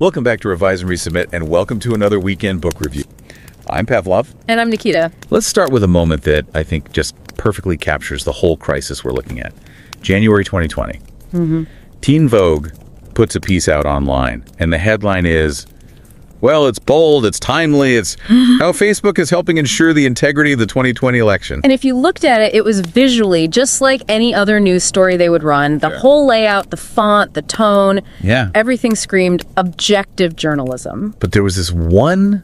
Welcome back to Revise and Resubmit, and welcome to another weekend book review. I'm Pavlov. And I'm Nikita. Let's start with a moment that I think just perfectly captures the whole crisis we're looking at. January 2020. Teen Vogue puts a piece out online, and the headline is, well, it's bold, it's timely, it's how Facebook is helping ensure the integrity of the 2020 election. And if you looked at it, it was visually just like any other news story they would run. The whole layout, the font, the tone, everything screamed objective journalism. But there was this one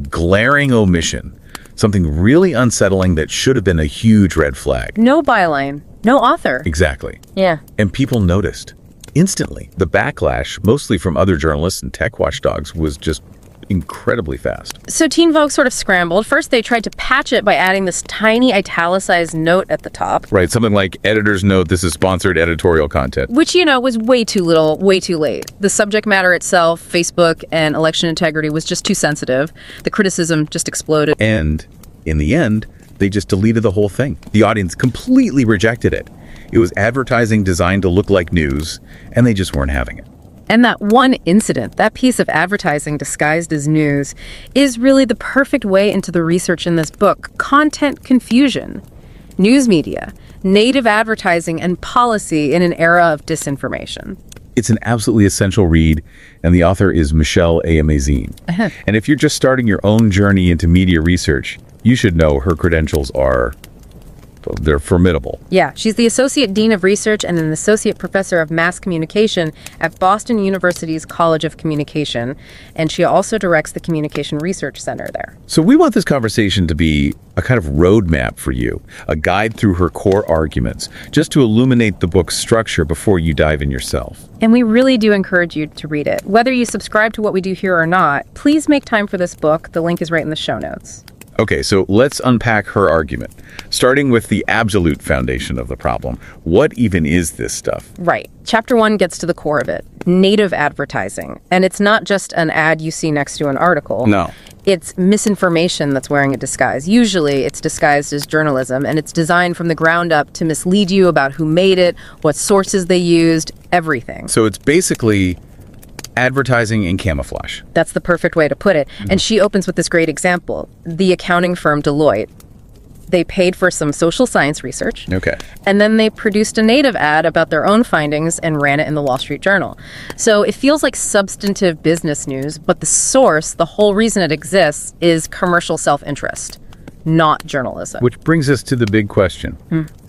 glaring omission, something really unsettling that should have been a huge red flag. No byline, no author. Exactly. Yeah. And people noticed. Instantly. The backlash, mostly from other journalists and tech watchdogs, was just incredibly fast. So Teen Vogue sort of scrambled. First, they tried to patch it by adding this tiny italicized note at the top. Right, something like, editor's note, this is sponsored editorial content. Which, you know, was way too little, way too late. The subject matter itself, Facebook and election integrity, was just too sensitive. The criticism just exploded. And in the end, they just deleted the whole thing. The audience completely rejected it. It was advertising designed to look like news, and they just weren't having it. And that one incident, that piece of advertising disguised as news, is really the perfect way into the research in this book. Content confusion, news media, native advertising, and policy in an era of disinformation. It's an absolutely essential read, and the author is Michelle A. Amazine. And if you're just starting your own journey into media research, you should know her credentials are... they're formidable. Yeah, she's the Associate Dean of Research and an Associate Professor of Mass Communication at Boston University's College of Communication, and she also directs the Communication Research Center there. So we want this conversation to be a kind of roadmap for you, a guide through her core arguments, just to illuminate the book's structure before you dive in yourself. And we really do encourage you to read it. Whether you subscribe to what we do here or not, please make time for this book. The link is right in the show notes. Okay, so let's unpack her argument, starting with the absolute foundation of the problem. What even is this stuff? Right. Chapter 1 gets to the core of it, native advertising. And it's not just an ad you see next to an article. No. It's misinformation that's wearing a disguise. Usually it's disguised as journalism, and it's designed from the ground up to mislead you about who made it, what sources they used, everything. So it's basically advertising in camouflage. That's the perfect way to put it. And she opens with this great example. The accounting firm Deloitte, they paid for some social science research. Okay. And then they produced a native ad about their own findings and ran it in the Wall Street Journal. So it feels like substantive business news, but the source, the whole reason it exists, is commercial self-interest, not journalism. Which brings us to the big question.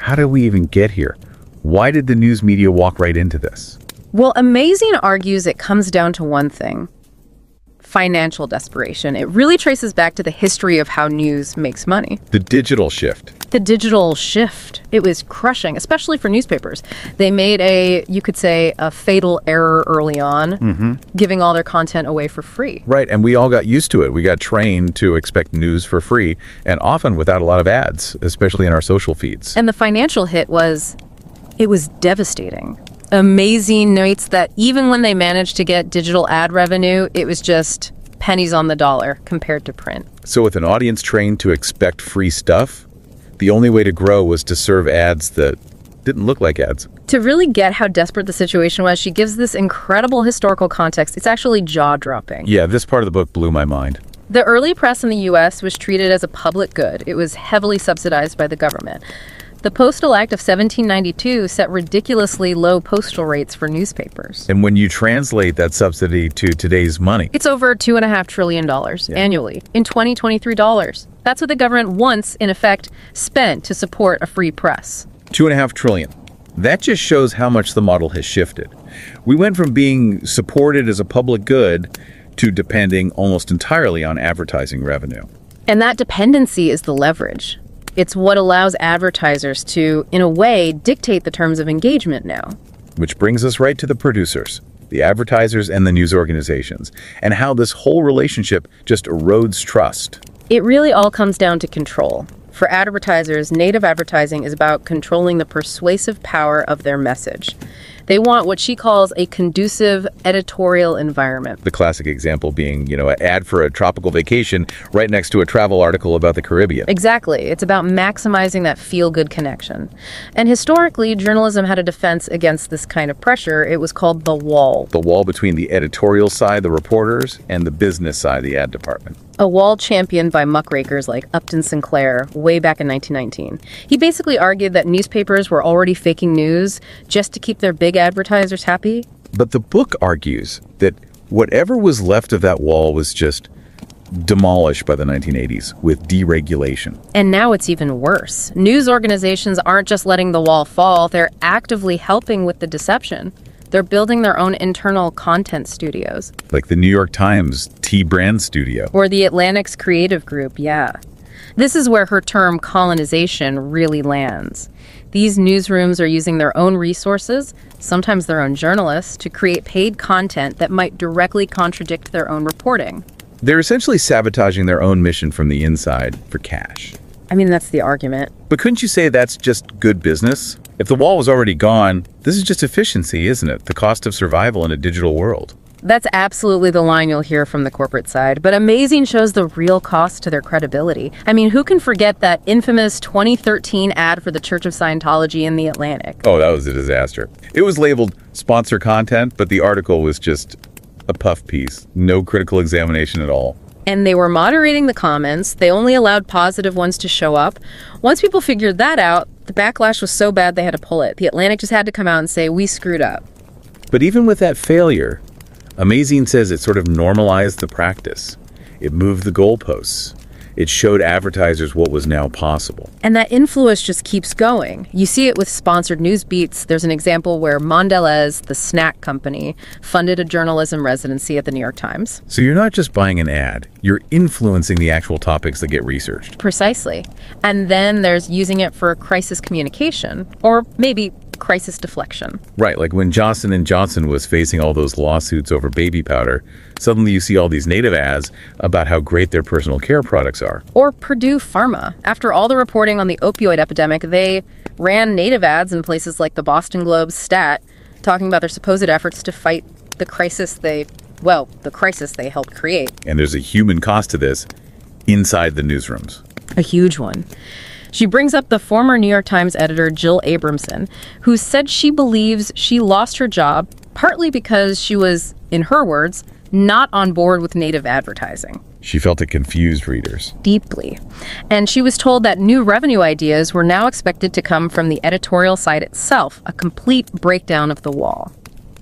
How did we even get here? Why did the news media walk right into this? Well, Amazine argues it comes down to one thing: financial desperation. It really traces back to the history of how news makes money. The digital shift. The digital shift. It was crushing, especially for newspapers. They made you could say, a fatal error early on, giving all their content away for free. Right, and we all got used to it. We got trained to expect news for free, and often without a lot of ads, especially in our social feeds. And the financial hit was devastating. Amazine notes that even when they managed to get digital ad revenue, it was just pennies on the dollar compared to print. So with an audience trained to expect free stuff, the only way to grow was to serve ads that didn't look like ads. To really get how desperate the situation was, she gives this incredible historical context. It's actually jaw-dropping. Yeah, this part of the book blew my mind. The early press in the U.S. was treated as a public good. It was heavily subsidized by the government. The Postal Act of 1792 set ridiculously low postal rates for newspapers. And when you translate that subsidy to today's money, it's over $2.5 trillion annually in 2023 dollars. That's what the government once, in effect, spent to support a free press. $2.5 trillion. That just shows how much the model has shifted. We went from being supported as a public good to depending almost entirely on advertising revenue. And that dependency is the leverage. It's what allows advertisers to, in a way, dictate the terms of engagement now. Which brings us right to the producers, the advertisers and the news organizations, and how this whole relationship just erodes trust. It really all comes down to control. For advertisers, native advertising is about controlling the persuasive power of their message. They want what she calls a conducive editorial environment. The classic example being, an ad for a tropical vacation right next to a travel article about the Caribbean. Exactly. It's about maximizing that feel-good connection. And historically, journalism had a defense against this kind of pressure. It was called the wall. The wall between the editorial side, the reporters, and the business side, the ad department. A wall championed by muckrakers like Upton Sinclair way back in 1919. He basically argued that newspapers were already faking news just to keep their big advertisers happy. But the book argues that whatever was left of that wall was just demolished by the 1980s with deregulation. And now it's even worse. News organizations aren't just letting the wall fall, they're actively helping with the deception. They're building their own internal content studios. Like the New York Times T Brand Studio. Or the Atlantic's Creative Group, yeah. This is where her term colonization really lands. These newsrooms are using their own resources, sometimes their own journalists, to create paid content that might directly contradict their own reporting. They're essentially sabotaging their own mission from the inside for cash. I mean, that's the argument. But couldn't you say that's just good business? If the wall was already gone, this is just efficiency, isn't it? The cost of survival in a digital world. That's absolutely the line you'll hear from the corporate side, but Amazing shows the real cost to their credibility. I mean, who can forget that infamous 2013 ad for the Church of Scientology in The Atlantic? Oh, that was a disaster. It was labeled sponsor content, but the article was just a puff piece. No critical examination at all. And they were moderating the comments. They only allowed positive ones to show up. Once people figured that out, the backlash was so bad they had to pull it. The Atlantic just had to come out and say, we screwed up. But even with that failure, Amazing says it sort of normalized the practice. It moved the goalposts. It showed advertisers what was now possible. And that influence just keeps going. You see it with sponsored news beats. There's an example where Mondelez, the snack company, funded a journalism residency at the New York Times. So you're not just buying an ad, you're influencing the actual topics that get researched. Precisely. And then there's using it for crisis communication, or maybe crisis deflection. Right, like when Johnson & Johnson was facing all those lawsuits over baby powder, suddenly you see all these native ads about how great their personal care products are. Or Purdue Pharma. After all the reporting on the opioid epidemic, they ran native ads in places like the Boston Globe's Stat, talking about their supposed efforts to fight the crisis they helped create. And there's a human cost to this inside the newsrooms. A huge one. She brings up the former New York Times editor Jill Abramson, who said she believes she lost her job partly because she was, in her words, not on board with native advertising. She felt it confused readers. Deeply. And she was told that new revenue ideas were now expected to come from the editorial side itself, a complete breakdown of the wall.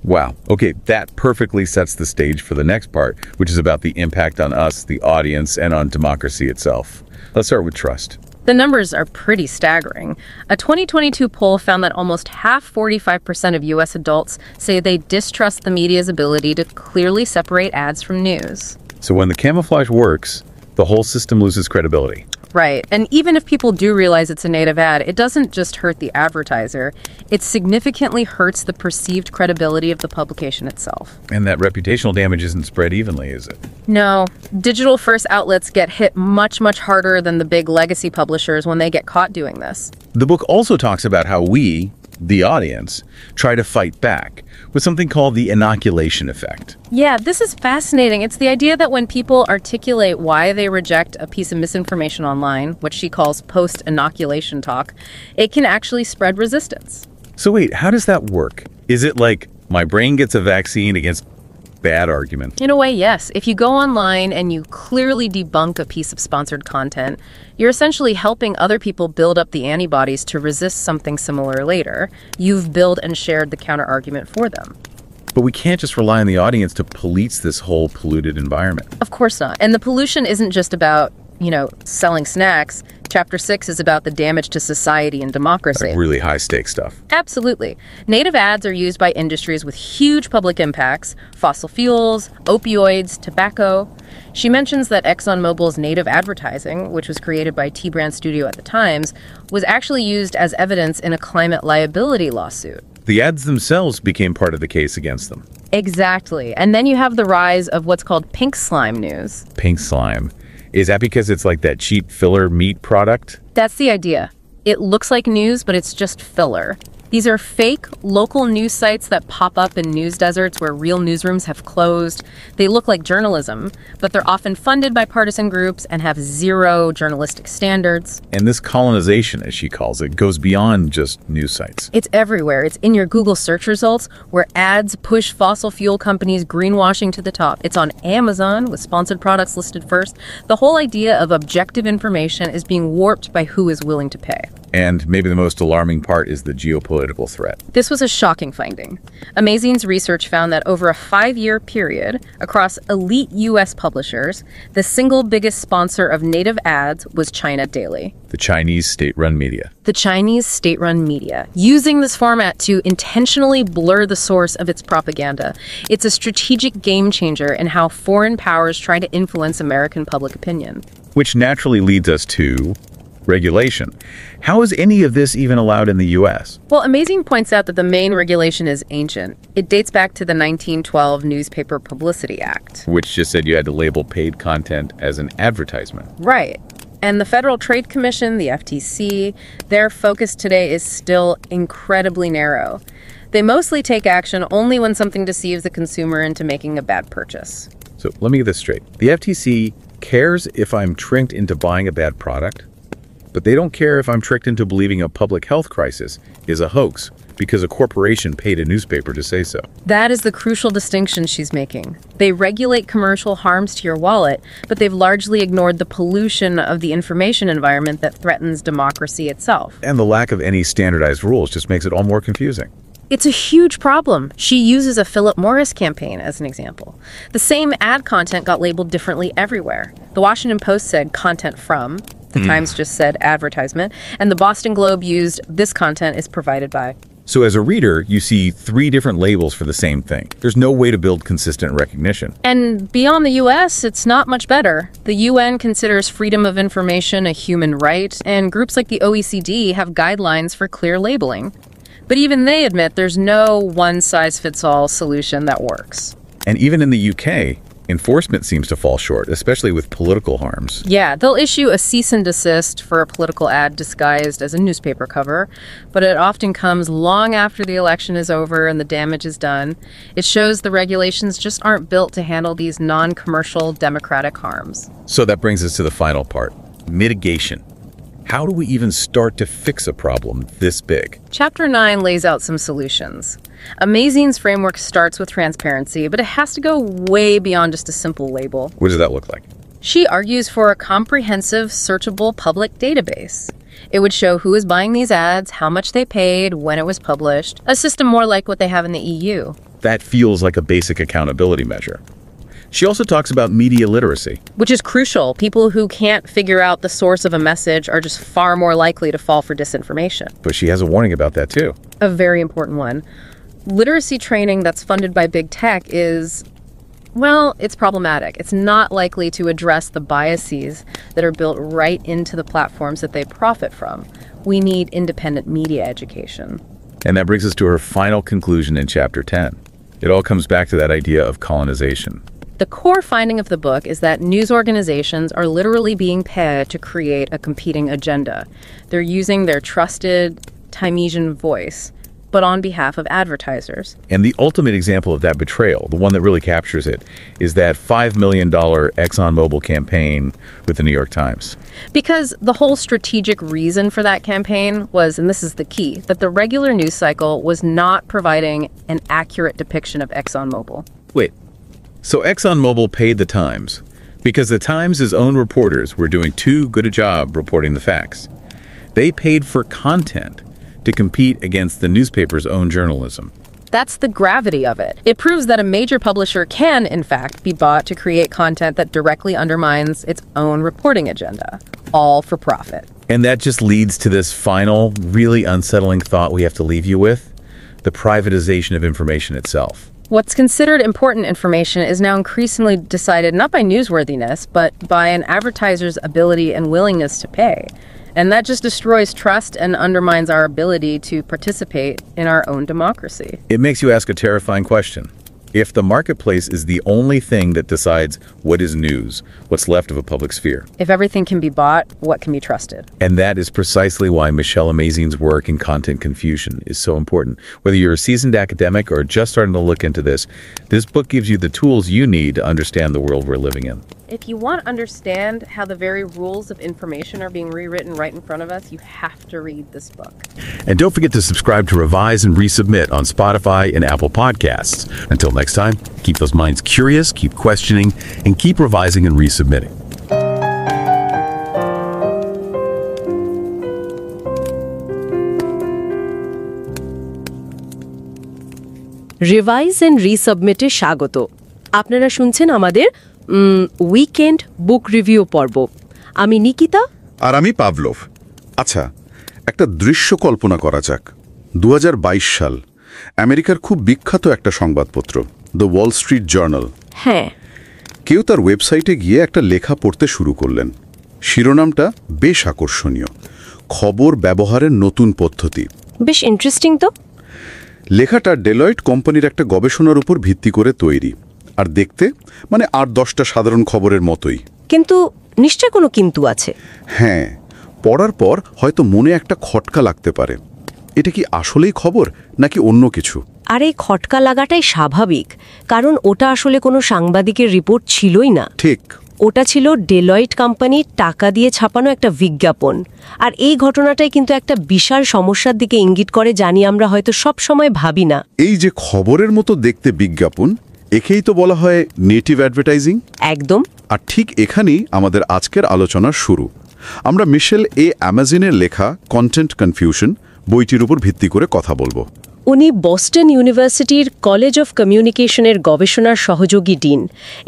Wow. Okay, that perfectly sets the stage for the next part, which is about the impact on us, the audience, and on democracy itself. Let's start with trust. The numbers are pretty staggering. A 2022 poll found that almost half, 45% of U.S. adults say they distrust the media's ability to clearly separate ads from news. So when the camouflage works, the whole system loses credibility. Right. And even if people do realize it's a native ad, it doesn't just hurt the advertiser. It significantly hurts the perceived credibility of the publication itself. And that reputational damage isn't spread evenly, is it? No. Digital-first outlets get hit much, much harder than the big legacy publishers when they get caught doing this. The book also talks about how we, the audience, try to fight back with something called the inoculation effect. Yeah, this is fascinating. It's the idea that when people articulate why they reject a piece of misinformation online, what she calls post-inoculation talk, it can actually spread resistance. So wait, how does that work? Is it like my brain gets a vaccine against bad argument? In a way, yes. If you go online and you clearly debunk a piece of sponsored content, you're essentially helping other people build up the antibodies to resist something similar later. You've built and shared the counter-argument for them. But we can't just rely on the audience to police this whole polluted environment. Of course not. And the pollution isn't just about, selling snacks. Chapter 6 is about the damage to society and democracy. Like really high-stakes stuff. Absolutely. Native ads are used by industries with huge public impacts: fossil fuels, opioids, tobacco. She mentions that ExxonMobil's native advertising, which was created by T Brand Studio at the Times, was actually used as evidence in a climate liability lawsuit. The ads themselves became part of the case against them. Exactly. And then you have the rise of what's called pink slime news. Pink slime. Is that because it's like that cheap filler meat product? That's the idea. It looks like news, but it's just filler. These are fake, local news sites that pop up in news deserts where real newsrooms have closed. They look like journalism, but they're often funded by partisan groups and have zero journalistic standards. And this colonization, as she calls it, goes beyond just news sites. It's everywhere. It's in your Google search results where ads push fossil fuel companies greenwashing to the top. It's on Amazon with sponsored products listed first. The whole idea of objective information is being warped by who is willing to pay. And maybe the most alarming part is the geopolitical threat. This was a shocking finding. Amazin's research found that over a 5-year period, across elite U.S. publishers, the single biggest sponsor of native ads was China Daily. The Chinese state-run media. The Chinese state-run media, using this format to intentionally blur the source of its propaganda. It's a strategic game changer in how foreign powers try to influence American public opinion. Which naturally leads us to regulation. How is any of this even allowed in the U.S.? Well, Amazing points out that the main regulation is ancient. It dates back to the 1912 Newspaper Publicity Act. Which just said you had to label paid content as an advertisement. Right. And the Federal Trade Commission, the FTC, their focus today is still incredibly narrow. They mostly take action only when something deceives the consumer into making a bad purchase. So let me get this straight. The FTC cares if I'm tricked into buying a bad product, but they don't care if I'm tricked into believing a public health crisis is a hoax because a corporation paid a newspaper to say so. That is the crucial distinction she's making. They regulate commercial harms to your wallet, but they've largely ignored the pollution of the information environment that threatens democracy itself. And the lack of any standardized rules just makes it all more confusing. It's a huge problem. She uses a Philip Morris campaign as an example. The same ad content got labeled differently everywhere. The Washington Post said content from, the Times just said advertisement, and the Boston Globe used this content is provided by. So as a reader, you see 3 different labels for the same thing. There's no way to build consistent recognition. And beyond the US, it's not much better. The UN considers freedom of information a human right, and groups like the OECD have guidelines for clear labeling. But even they admit there's no one-size-fits-all solution that works. And even in the UK, enforcement seems to fall short, especially with political harms. Yeah, they'll issue a cease and desist for a political ad disguised as a newspaper cover, but it often comes long after the election is over and the damage is done. It shows the regulations just aren't built to handle these non-commercial democratic harms. So that brings us to the final part, mitigation. How do we even start to fix a problem this big? Chapter 9 lays out some solutions. Amazing's framework starts with transparency, but it has to go way beyond just a simple label. What does that look like? She argues for a comprehensive, searchable public database. It would show who is buying these ads, how much they paid, when it was published, a system more like what they have in the EU. That feels like a basic accountability measure. She also talks about media literacy. Which is crucial. People who can't figure out the source of a message are just far more likely to fall for disinformation. But she has a warning about that too. A very important one. Literacy training that's funded by big tech is, well, it's problematic. It's not likely to address the biases that are built right into the platforms that they profit from. We need independent media education. And that brings us to her final conclusion in Chapter 10. It all comes back to that idea of colonization. The core finding of the book is that news organizations are literally being paid to create a competing agenda. They're using their trusted Timesian voice, but on behalf of advertisers. And the ultimate example of that betrayal, the one that really captures it, is that $5 million ExxonMobil campaign with the New York Times. Because the whole strategic reason for that campaign was, and this is the key, that the regular news cycle was not providing an accurate depiction of ExxonMobil. Wait, so ExxonMobil paid the Times because the Times' own reporters were doing too good a job reporting the facts. They paid for content to compete against the newspaper's own journalism. That's the gravity of it. It proves that a major publisher can, in fact, be bought to create content that directly undermines its own reporting agenda, all for profit. And that just leads to this final, really unsettling thought we have to leave you with, the privatization of information itself. What's considered important information is now increasingly decided not by newsworthiness, but by an advertiser's ability and willingness to pay. And that just destroys trust and undermines our ability to participate in our own democracy. It makes you ask a terrifying question. If the marketplace is the only thing that decides what is news, what's left of a public sphere. If everything can be bought, what can be trusted? And that is precisely why Michelle Amazin's work in content confusion is so important. Whether you're a seasoned academic or just starting to look into this book gives you the tools you need to understand the world we're living in. If you want to understand how the very rules of information are being rewritten right in front of us, you have to read this book. And don't forget to subscribe to Revise and Resubmit on Spotify and Apple Podcasts. Until next time, keep those minds curious, keep questioning, and keep revising and resubmitting. Revise and রিসাবমিটে স্বাগত। আপনারা শুনছেন আমাদের weekend বুক review পর্ব। আমি নিকিতা। আর আমি Pavlov. আচ্ছা, একটা দৃশ্য কল্পনা করা যাক। 2022 সাল, আমেরিকার খুব বিখ্যাত একটা সংবাদপত্র, দ্য ওয়াল স্ট্রিট জার্নাল। হ্যাঁ, কেউ তার ওয়েবসাইটে গিয়ে একটা লেখা পড়তে শুরু করলেন। শিরোনামটা বেশ আকর্ষণীয়, খবর ব্যবহারের নতুন পদ্ধতি। বেশ ইন্টারেস্টিং তো। লেখাটা ডেলয়েট কোম্পানির একটা গবেষণার উপর ভিত্তি করে তৈরি, আর দেখতে মানে 8-10টা সাধারণ খবরের মতোই। কিন্তু নিশ্চয় কোনো কিন্তু আছে। হ্যাঁ, পড়ার পর হয়তো মনে একটা খটকা লাগতে পারে। এটা কি আসলেই খবর নাকি অন্য কিছু? আর এই খটকা লাগাটাই স্বাভাবিক, কারণ ওটা আসলে কোনো সাংবাদিকের রিপোর্ট ছিলই না। ঠিক, ওটা ছিল ডেলয়েট কোম্পানির টাকা দিয়ে ছাপানো একটা বিজ্ঞাপন। আর এই ঘটনাটাই কিন্তু একটা বিশাল সমস্যার দিকে ইঙ্গিত করে, জানি আমরা হয়তো সব সময় ভাবি না। এই যে খবরের মতো দেখতে বিজ্ঞাপন, একেই তো বলা হয় নেটিভ অ্যাডভার্টাইজিং। একদম। আর ঠিক এখানেই আমাদের আজকের আলোচনার শুরু। আমরা মিশেল আমাজিনের লেখা কন্টেন্ট কনফিউশন বইটির উপর ভিত্তি করে কথা বলবো। উনি বস্টন ইউনিভার্সিটির কলেজ অফ কমিউনিকেশনের গবেষণার সহযোগী ডিন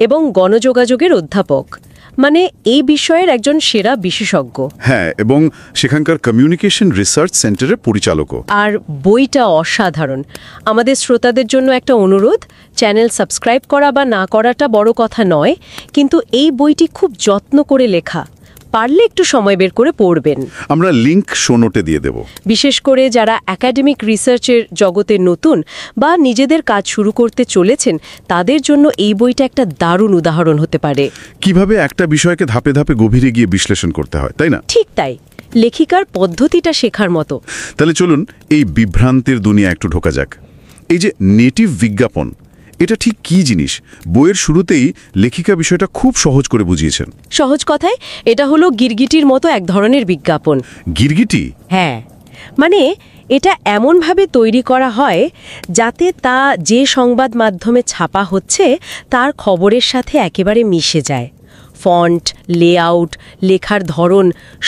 এবং গণযোগাযোগের অধ্যাপক, মানে এই বিষয়ের একজন সেরা বিশেষজ্ঞ। হ্যাঁ, এবং সেখানকার কমিউনিকেশন রিসার্চ সেন্টারের পরিচালকও। আর বইটা অসাধারণ। আমাদের শ্রোতাদের জন্য একটা অনুরোধ, চ্যানেল সাবস্ক্রাইব করা বা না করাটা বড় কথা নয়, কিন্তু এই বইটি খুব যত্ন করে লেখা। পারলে একটু সময় বের করে পড়বেন। আমরা লিংক শো নোটে দিয়ে দেব। বিশেষ করে যারা একাডেমিক রিসার্চের জগতে নতুন বা নিজেদের কাজ শুরু করতে চলেছেন, তাদের জন্য এই বইটা একটা দারুণ উদাহরণ হতে পারে। কিভাবে একটা বিষয়কে ধাপে ধাপে গভীরে গিয়ে বিশ্লেষণ করতে হয়, তাই না? ঠিক তাই, লেখিকার পদ্ধতিটা শেখার মতো। তাহলে চলুন এই বিভ্রান্তির দুনিয়া একটু ঢোকা যাক। এই যে নেটিভ বিজ্ঞাপন, এটা ঠিক কী জিনিস? বইয়ের শুরুতেই লেখিকা বিষয়টা খুব সহজ করে বুঝিয়েছেন। সহজ কথায় এটা হলো গিরগিটির মতো এক ধরনের বিজ্ঞাপন। গিরগিটি? হ্যাঁ, মানে এটা এমনভাবে তৈরি করা হয় যাতে তা যে সংবাদ মাধ্যমে ছাপা হচ্ছে তার খবরের সাথে একেবারে মিশে যায়। ফন্ট, লেআউট, লেখার ধরন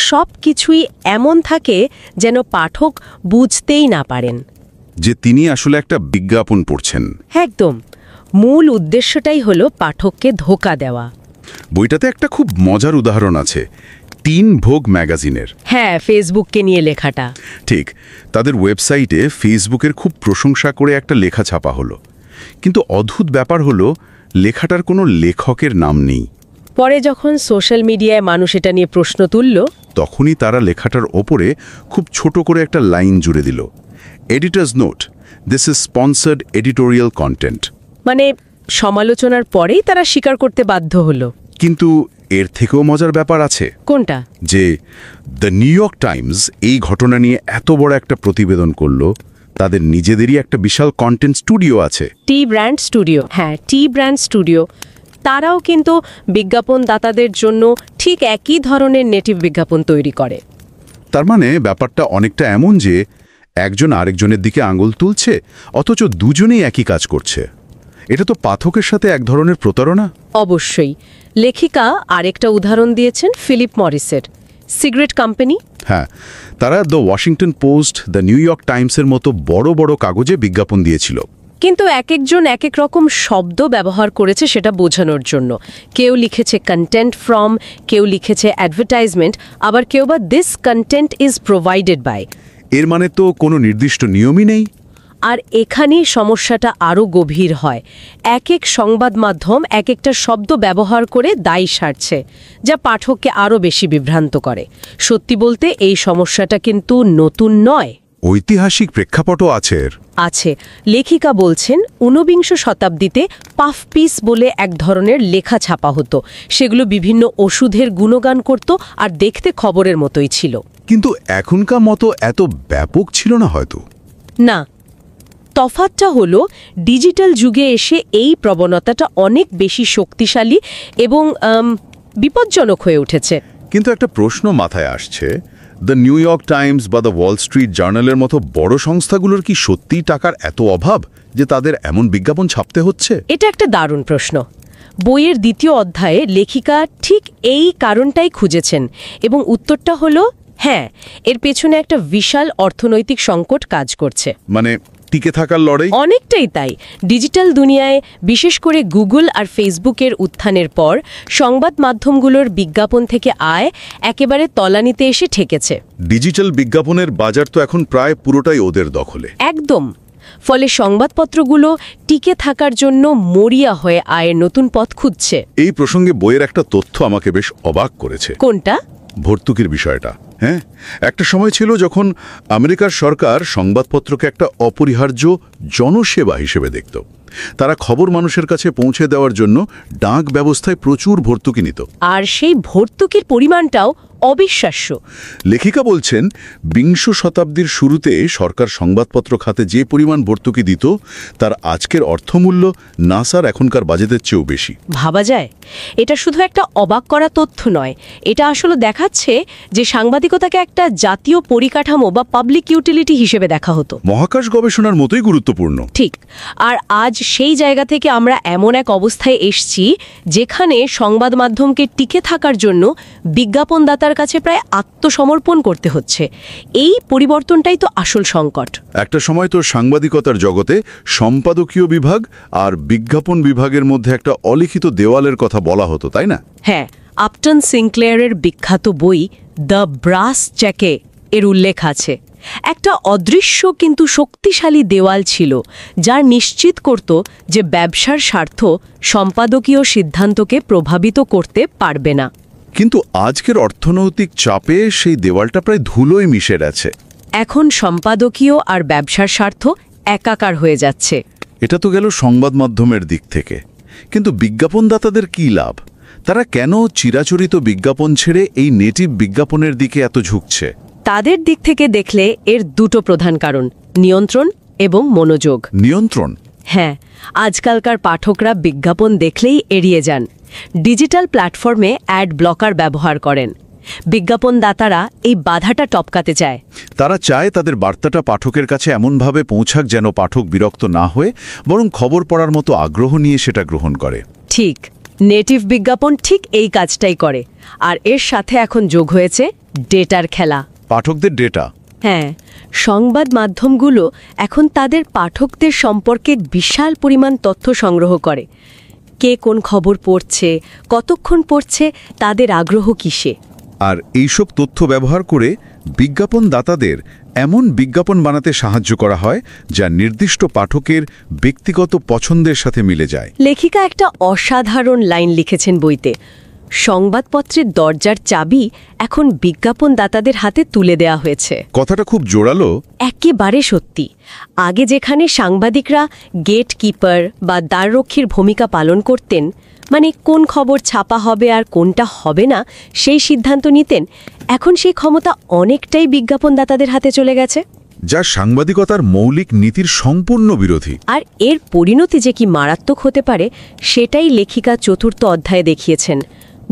সব কিছুই এমন থাকে যেন পাঠক বুঝতেই না পারেন যে তিনি আসলে একটা বিজ্ঞাপন পড়ছেন। একদম। মূল উদ্দেশ্যটাই হলো পাঠককে ধোঁকা দেওয়া। বইটাতে একটা খুব মজার উদাহরণ আছে, টিন ভোগ ম্যাগাজিনের। হ্যাঁ, ফেসবুককে নিয়ে লেখাটা। ঠিক, তাদের ওয়েবসাইটে ফেসবুকের খুব প্রশংসা করে একটা লেখা ছাপা হলো, কিন্তু অদ্ভুত ব্যাপার হলো লেখাটার কোনো লেখকের নাম নেই। পরে যখন সোশ্যাল মিডিয়ায় মানুষ এটা নিয়ে প্রশ্ন তুলল, তখনই তারা লেখাটার ওপরে খুব ছোট করে একটা লাইন জুড়ে দিল, editors note, this is sponsored editorial content. মানে সমালোচনার পরেই তারা স্বীকার করতে বাধ্য হলো। কিন্তু এর থেকেও মজার ব্যাপার আছে। কোনটা? যে দ্য নিউ ইয়র্ক টাইমস এই ঘটনা নিয়ে এত বড় একটা প্রতিবেদন করলো, তাদের নিজেদেরই একটা বিশাল কন্টেন্ট স্টুডিও আছে, টি ব্র্যান্ড স্টুডিও। হ্যাঁ, টি ব্র্যান্ড স্টুডিও। তারাও কিন্তু বিজ্ঞাপন দাতাদের জন্য ঠিক একই ধরনের নেটিভ বিজ্ঞাপন তৈরি করে। তার মানে ব্যাপারটা অনেকটা এমন যে একজন আরেকজনের দিকে আঙুল তুলছে, অথচ দুজনেই একই কাজ করছে। এটা তো পাঠকের সাথে এক ধরনের প্রতারণা। অবশ্যই। লেখিকা আরেকটা উদাহরণ দিয়েছেন ফিলিপ মরিসের সিগারেট কোম্পানি। হ্যাঁ, তারা the Washington Post, the New York টাইমসের মতো বড় বড় কাগজে বিজ্ঞাপন দিয়েছিল, কিন্তু এক একজন এক এক রকম শব্দ ব্যবহার করেছে সেটা বোঝানোর জন্য। কেউ লিখেছে কন্টেন্ট ফ্রম, কেউ লিখেছে অ্যাডভার্টাইজমেন্ট, আবার কেউ বা this content is provided by. এর মানে তো কোনো নির্দিষ্ট নিয়মই নেই। আর এখানেই সমস্যাটা আরও গভীর হয়। এক এক সংবাদ মাধ্যম এক একটা শব্দ ব্যবহার করে দায় সারছে, যা পাঠককে আরও বেশি বিভ্রান্ত করে। সত্যি বলতে এই সমস্যাটা কিন্তু নতুন নয়। ঐতিহাসিক প্রেক্ষাপটও আছে এর। আছে। লেখিকা বলছেন ১৯ শতাব্দীতে পাফ পিস বলে এক ধরনের লেখা ছাপা হতো। সেগুলো বিভিন্ন ওষুধের গুণগান করত আর দেখতে খবরের মতোই ছিল। কিন্তু এখনকার মতো এত ব্যাপক ছিল না হয়তো। না, তফাৎটা হলো ডিজিটাল যুগে এসে এই প্রবণতাটা অনেক বেশি শক্তিশালী এবং বিপজ্জনক হয়ে উঠেছে। কিন্তু একটা প্রশ্ন মাথায় আসছে, দ্য নিউ ইয়র্ক টাইমস বা দ্য ওয়াল স্ট্রিট জার্নালের মতো বড় সংস্থাগুলোর কি সত্যিই টাকার এত অভাব যে তাদের এমন বিজ্ঞাপন ছাপতে হচ্ছে? এটা একটা দারুণ প্রশ্ন। বইয়ের ২য় অধ্যায়ে লেখিকা ঠিক এই কারণটাই খুঁজেছেন এবং উত্তরটা হলো হ্যাঁ, এর পেছনে একটা বিশাল অর্থনৈতিক সংকট কাজ করছে। মানে টিকে থাকার লড়াই? অনেকটাই তাই। ডিজিটাল দুনিয়ায় বিশেষ করে গুগল আর ফেসবুকের উত্থানের পর সংবাদ মাধ্যমগুলোর বিজ্ঞাপন থেকে আয় একেবারে তলানিতে এসে ঠেকেছে। ডিজিটাল বিজ্ঞাপনের বাজার তো এখন প্রায় পুরোটাই ওদের দখলে। একদম। ফলে সংবাদপত্রগুলো টিকে থাকার জন্য মরিয়া হয়ে আয়ের নতুন পথ খুঁজছে। এই প্রসঙ্গে বইয়ের একটা তথ্য আমাকে বেশ অবাক করেছে। কোনটা? ভর্তুকির বিষয়টা। হ্যাঁ, একটা সময় ছিল যখন আমেরিকার সরকার সংবাদপত্রকে একটা অপরিহার্য জনসেবা হিসেবে দেখত। তারা খবর মানুষের কাছে পৌঁছে দেওয়ার জন্য ডাক ব্যবস্থায় প্রচুর ভর্তুকি নিত। আর সেই ভর্তুকির পরিমাণটাও অবিশ্বাস্য। লেখিকা বলছেন ২০ শতাব্দীর শুরুতে সরকার সংবাদপত্র খাতে যে পরিমাণ ভর্তুকি দিত তার আজকের অর্থমূল্য নাসার এখনকার বাজেটের চেয়েও বেশি। ভাবা যায়? এটা শুধু একটা অবাক করা তথ্য নয়, এটা আসলে দেখাচ্ছে যে সাংবাদিকতাকে একটা জাতীয় পরিকাঠামো বা পাবলিক ইউটিলিটি হিসেবে দেখা হতো। মহাকাশ গবেষণার মতোই গুরুত্বপূর্ণ। ঠিক। আর আজ সেই জায়গা থেকে আমরা এমন এক অবস্থায় এসছি যেখানে সংবাদ মাধ্যমকে টিকে থাকার জন্য বিজ্ঞাপনদাতার কাছে প্রায় আত্মসমর্পণ করতে হচ্ছে। এই পরিবর্তনটাই তো আসল সংকট। একটা সময় তো সাংবাদিকতার জগতে সম্পাদকীয় বিভাগ আর বিজ্ঞাপন বিভাগের মধ্যে একটা অলিখিত দেওয়ালের কথা বলা হতো, তাই না? হ্যাঁ, আপটন সিনক্লেয়ারের বিখ্যাত বই দ্য ব্রাস জ্যাকে এর উল্লেখ আছে। একটা অদৃশ্য কিন্তু শক্তিশালী দেওয়াল ছিল যা নিশ্চিত করত যে ব্যবসার স্বার্থ সম্পাদকীয় সিদ্ধান্তকে প্রভাবিত করতে পারবে না। কিন্তু আজকের অর্থনৈতিক চাপে সেই দেওয়ালটা প্রায় ধুলোয় মিশে গেছে। এখন সম্পাদকীয় আর ব্যবসার স্বার্থ একাকার হয়ে যাচ্ছে। এটা তো গেল সংবাদ মাধ্যমের দিক থেকে, কিন্তু বিজ্ঞাপনদাতাদের কী লাভ? তারা কেন চিরাচরিত বিজ্ঞাপন ছেড়ে এই নেটিভ বিজ্ঞাপনের দিকে এত ঝুঁকছে? তাদের দিক থেকে দেখলে এর দুটো প্রধান কারণ: নিয়ন্ত্রণ এবং মনোযোগ। নিয়ন্ত্রণ? হ্যাঁ, আজকালকার পাঠকরা বিজ্ঞাপন দেখলেই এড়িয়ে যান। ডিজিটাল প্ল্যাটফর্মে অ্যাড ব্লকার ব্যবহার করেন। বিজ্ঞাপনদাতারা এই বাধাটা টপকাতে চায়। তারা চায় তাদের বার্তাটা পাঠকের কাছে এমনভাবে পৌঁছাক যেন পাঠক বিরক্ত না হয়ে বরং খবর পড়ার মতো আগ্রহ নিয়ে সেটা গ্রহণ করে। ঠিক। নেটিভ বিজ্ঞাপন ঠিক এই কাজটাই করে। আর এর সাথে এখন যোগ হয়েছে ডেটার খেলা। পাঠকদের ডেটা? হ্যাঁ, সংবাদ মাধ্যমগুলো এখন তাদের পাঠকদের সম্পর্কে বিশাল পরিমাণ তথ্য সংগ্রহ করে। কে কোন খবর পড়ছে, কতক্ষণ পড়ছে, তাদের আগ্রহ কিসে। আর এইসব তথ্য ব্যবহার করে বিজ্ঞাপনদাতাদের এমন বিজ্ঞাপন বানাতে সাহায্য করা হয় যা নির্দিষ্ট পাঠকের ব্যক্তিগত পছন্দের সাথে মিলে যায়। লেখিকা একটা অসাধারণ লাইন লিখেছেন বইতে। সংবাদপত্রের দরজার চাবি এখন বিজ্ঞাপনদাতাদের হাতে তুলে দেয়া হয়েছে। কথাটা খুব জোরালো। একেবারে সত্যি। আগে যেখানে সাংবাদিকরা গেট কিপার বা দ্বাররক্ষীর ভূমিকা পালন করতেন, মানে কোন খবর ছাপা হবে আর কোনটা হবে না সেই সিদ্ধান্ত নিতেন, এখন সেই ক্ষমতা অনেকটাই বিজ্ঞাপনদাতাদের হাতে চলে গেছে, যা সাংবাদিকতার মৌলিক নীতির সম্পূর্ণ বিরোধী। আর এর পরিণতি যে কি মারাত্মক হতে পারে সেটাই লেখিকা ৪র্থ অধ্যায়ে দেখিয়েছেন।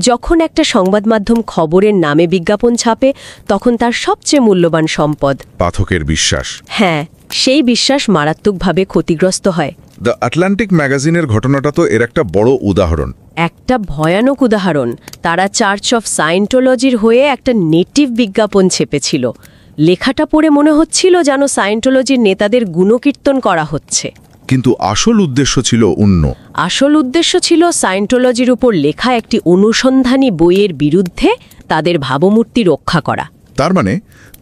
যখন একটা সংবাদ মাধ্যম খবরের নামে বিজ্ঞাপন ছাপে তখন তার সবচেয়ে মূল্যবান সম্পদ পাঠকের বিশ্বাস। হ্যাঁ, সেই বিশ্বাস মারাত্মকভাবে ক্ষতিগ্রস্ত হয়। দ্য আটলান্টিক ম্যাগাজিনের ঘটনাটা তো এর একটা বড় উদাহরণ। একটা ভয়ানক উদাহরণ। তারা চার্চ অফ সায়েন্টোলজির হয়ে একটা নেটিভ বিজ্ঞাপন ছেপেছিল। লেখাটা পড়ে মনে হচ্ছিল যেন সায়েন্টোলজির নেতাদের গুণকীর্তন করা হচ্ছে, কিন্তু আসল উদ্দেশ্য ছিল অন্য। আসল উদ্দেশ্য ছিল সায়েন্টোলজির উপর লেখা একটি অনুসন্ধানী বইয়ের বিরুদ্ধে তাদের ভাবমূর্তি রক্ষা করা। তার মানে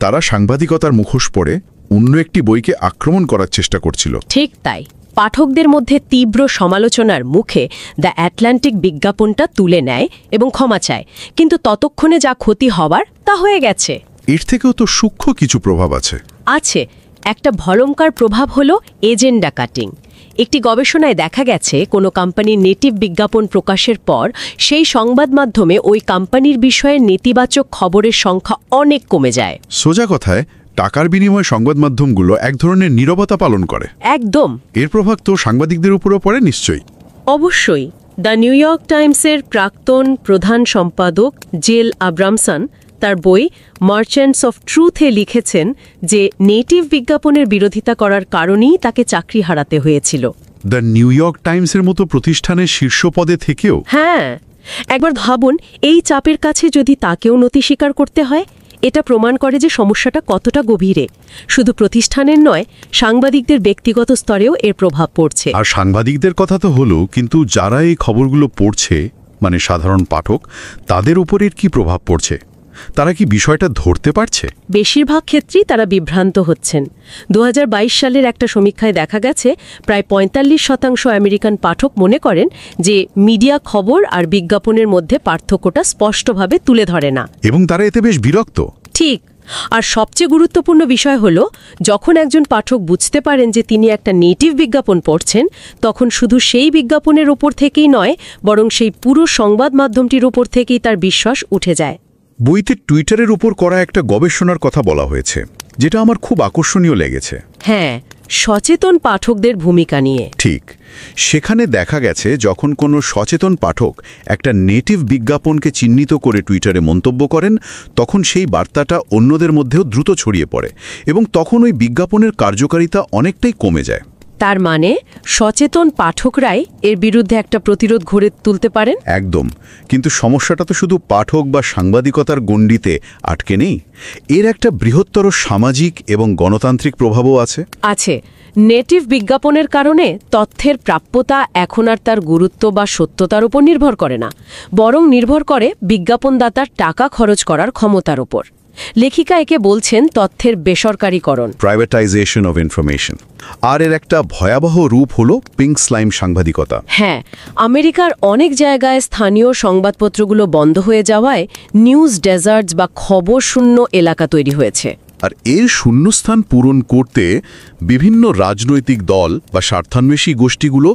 তারা সাংবাদিকতার মুখোশ পরে অন্য একটি বইকে আক্রমণ করার চেষ্টা করছিল। ঠিক তাই। পাঠকদের মধ্যে তীব্র সমালোচনার মুখে দ্য আটলান্টিক বিজ্ঞাপনটা তুলে নেয় এবং ক্ষমা চায়, কিন্তু ততক্ষণে যা ক্ষতি হবার তা হয়ে গেছে। এর থেকেও তো সূক্ষ্ম কিছু প্রভাব আছে। আছে, একটা ভয়ঙ্কর প্রভাব হলো এজেন্ডা কাটিং। একটি গবেষণায় দেখা গেছে কোনো কোম্পানির নেটিভ বিজ্ঞাপন প্রকাশের পর সেই সংবাদ মাধ্যমে ওই কোম্পানির বিষয়ে নেতিবাচক খবরের সংখ্যা অনেক কমে যায়। সোজা কথায় টাকার বিনিময়ে সংবাদ মাধ্যমগুলো এক ধরনের নীরবতা পালন করে। একদম। এর প্রভাব তো সাংবাদিকদের উপরও পড়ে নিশ্চয়ই। অবশ্যই। দ্য নিউ ইয়র্ক টাইমসের প্রাক্তন প্রধান সম্পাদক জেল আব্রামসন তার বই মার্চেন্টস অফ ট্রুথে লিখেছেন যে নেটিভ বিজ্ঞাপনের বিরোধিতা করার কারণেই তাকে চাকরি হারাতে হয়েছিল। দ্য নিউ ইয়র্ক টাইমসের মতো প্রতিষ্ঠানের শীর্ষ পদে থেকেও? হ্যাঁ, একবার ভাবুন, এই চাপের কাছে যদি তাকেও নতি স্বীকার করতে হয়। এটা প্রমাণ করে যে সমস্যাটা কতটা গভীরে। শুধু প্রতিষ্ঠানের নয়, সাংবাদিকদের ব্যক্তিগত স্তরেও এর প্রভাব পড়ছে। আর সাংবাদিকদের কথা তো হলো, কিন্তু যারা এই খবরগুলো পড়ছে, মানে সাধারণ পাঠক, তাদের উপর এর কি প্রভাব পড়ছে? তারা কি বিষয়টা ধরতে পারছে? বেশিরভাগ ক্ষেত্রেই তারা বিভ্রান্ত হচ্ছেন। 2022 সালের একটা সমীক্ষায় দেখা গেছে প্রায় 45% আমেরিকান পাঠক মনে করেন যে মিডিয়া খবর আর বিজ্ঞাপনের মধ্যে পার্থক্যটা স্পষ্টভাবে তুলে ধরে না। এবং তারা এতে বেশ বিরক্ত। ঠিক। আর সবচেয়ে গুরুত্বপূর্ণ বিষয় হলো, যখন একজন পাঠক বুঝতে পারেন যে তিনি একটা নেটিভ বিজ্ঞাপন পড়ছেন, তখন শুধু সেই বিজ্ঞাপনের ওপর থেকেই নয়, বরং সেই পুরো সংবাদ মাধ্যমটির ওপর থেকেই তার বিশ্বাস উঠে যায়। বইতে টুইটারের উপর করা একটা গবেষণার কথা বলা হয়েছে, যেটা আমার খুব আকর্ষণীয় লেগেছে। হ্যাঁ, সচেতন পাঠকদের ভূমিকা নিয়ে। ঠিক। সেখানে দেখা গেছে যখন কোনো সচেতন পাঠক একটা নেটিভ বিজ্ঞাপনকে চিহ্নিত করে টুইটারে মন্তব্য করেন, তখন সেই বার্তাটা অন্যদের মধ্যেও দ্রুত ছড়িয়ে পড়ে এবং তখন ওই বিজ্ঞাপনের কার্যকারিতা অনেকটাই কমে যায়। তার মানে সচেতন পাঠকরাই এর বিরুদ্ধে একটা প্রতিরোধ গড়ে তুলতে পারেন। একদম। কিন্তু সমস্যাটা তো শুধু পাঠক বা সাংবাদিকতার গণ্ডিতে আটকে নেই। এর একটা বৃহত্তর সামাজিক এবং গণতান্ত্রিক প্রভাবও আছে। আছে। নেটিভ বিজ্ঞাপনের কারণে তথ্যের প্রাপ্যতা এখন আর তার গুরুত্ব বা সত্যতার উপর নির্ভর করে না, বরং নির্ভর করে বিজ্ঞাপনদাতার টাকা খরচ করার ক্ষমতার উপর। লেখিকা একে বলছেন তথ্যের বেসরকারীকরণ, প্রাইভেটাইজেশন অফ ইনফরমেশন। আর এর একটা ভয়াবহ রূপ হলো পিঙ্ক স্লাইম সাংবাদিকতা। হ্যাঁ, আমেরিকার অনেক জায়গায় স্থানীয় সংবাদপত্রগুলো বন্ধ হয়ে যাওয়ায় নিউজ ডেজার্টস বা খবর শূন্য এলাকা তৈরি হয়েছে। আর এর শূন্যস্থান পূরণ করতে বিভিন্ন রাজনৈতিক দল বা স্বার্থান্বেষী গোষ্ঠীগুলো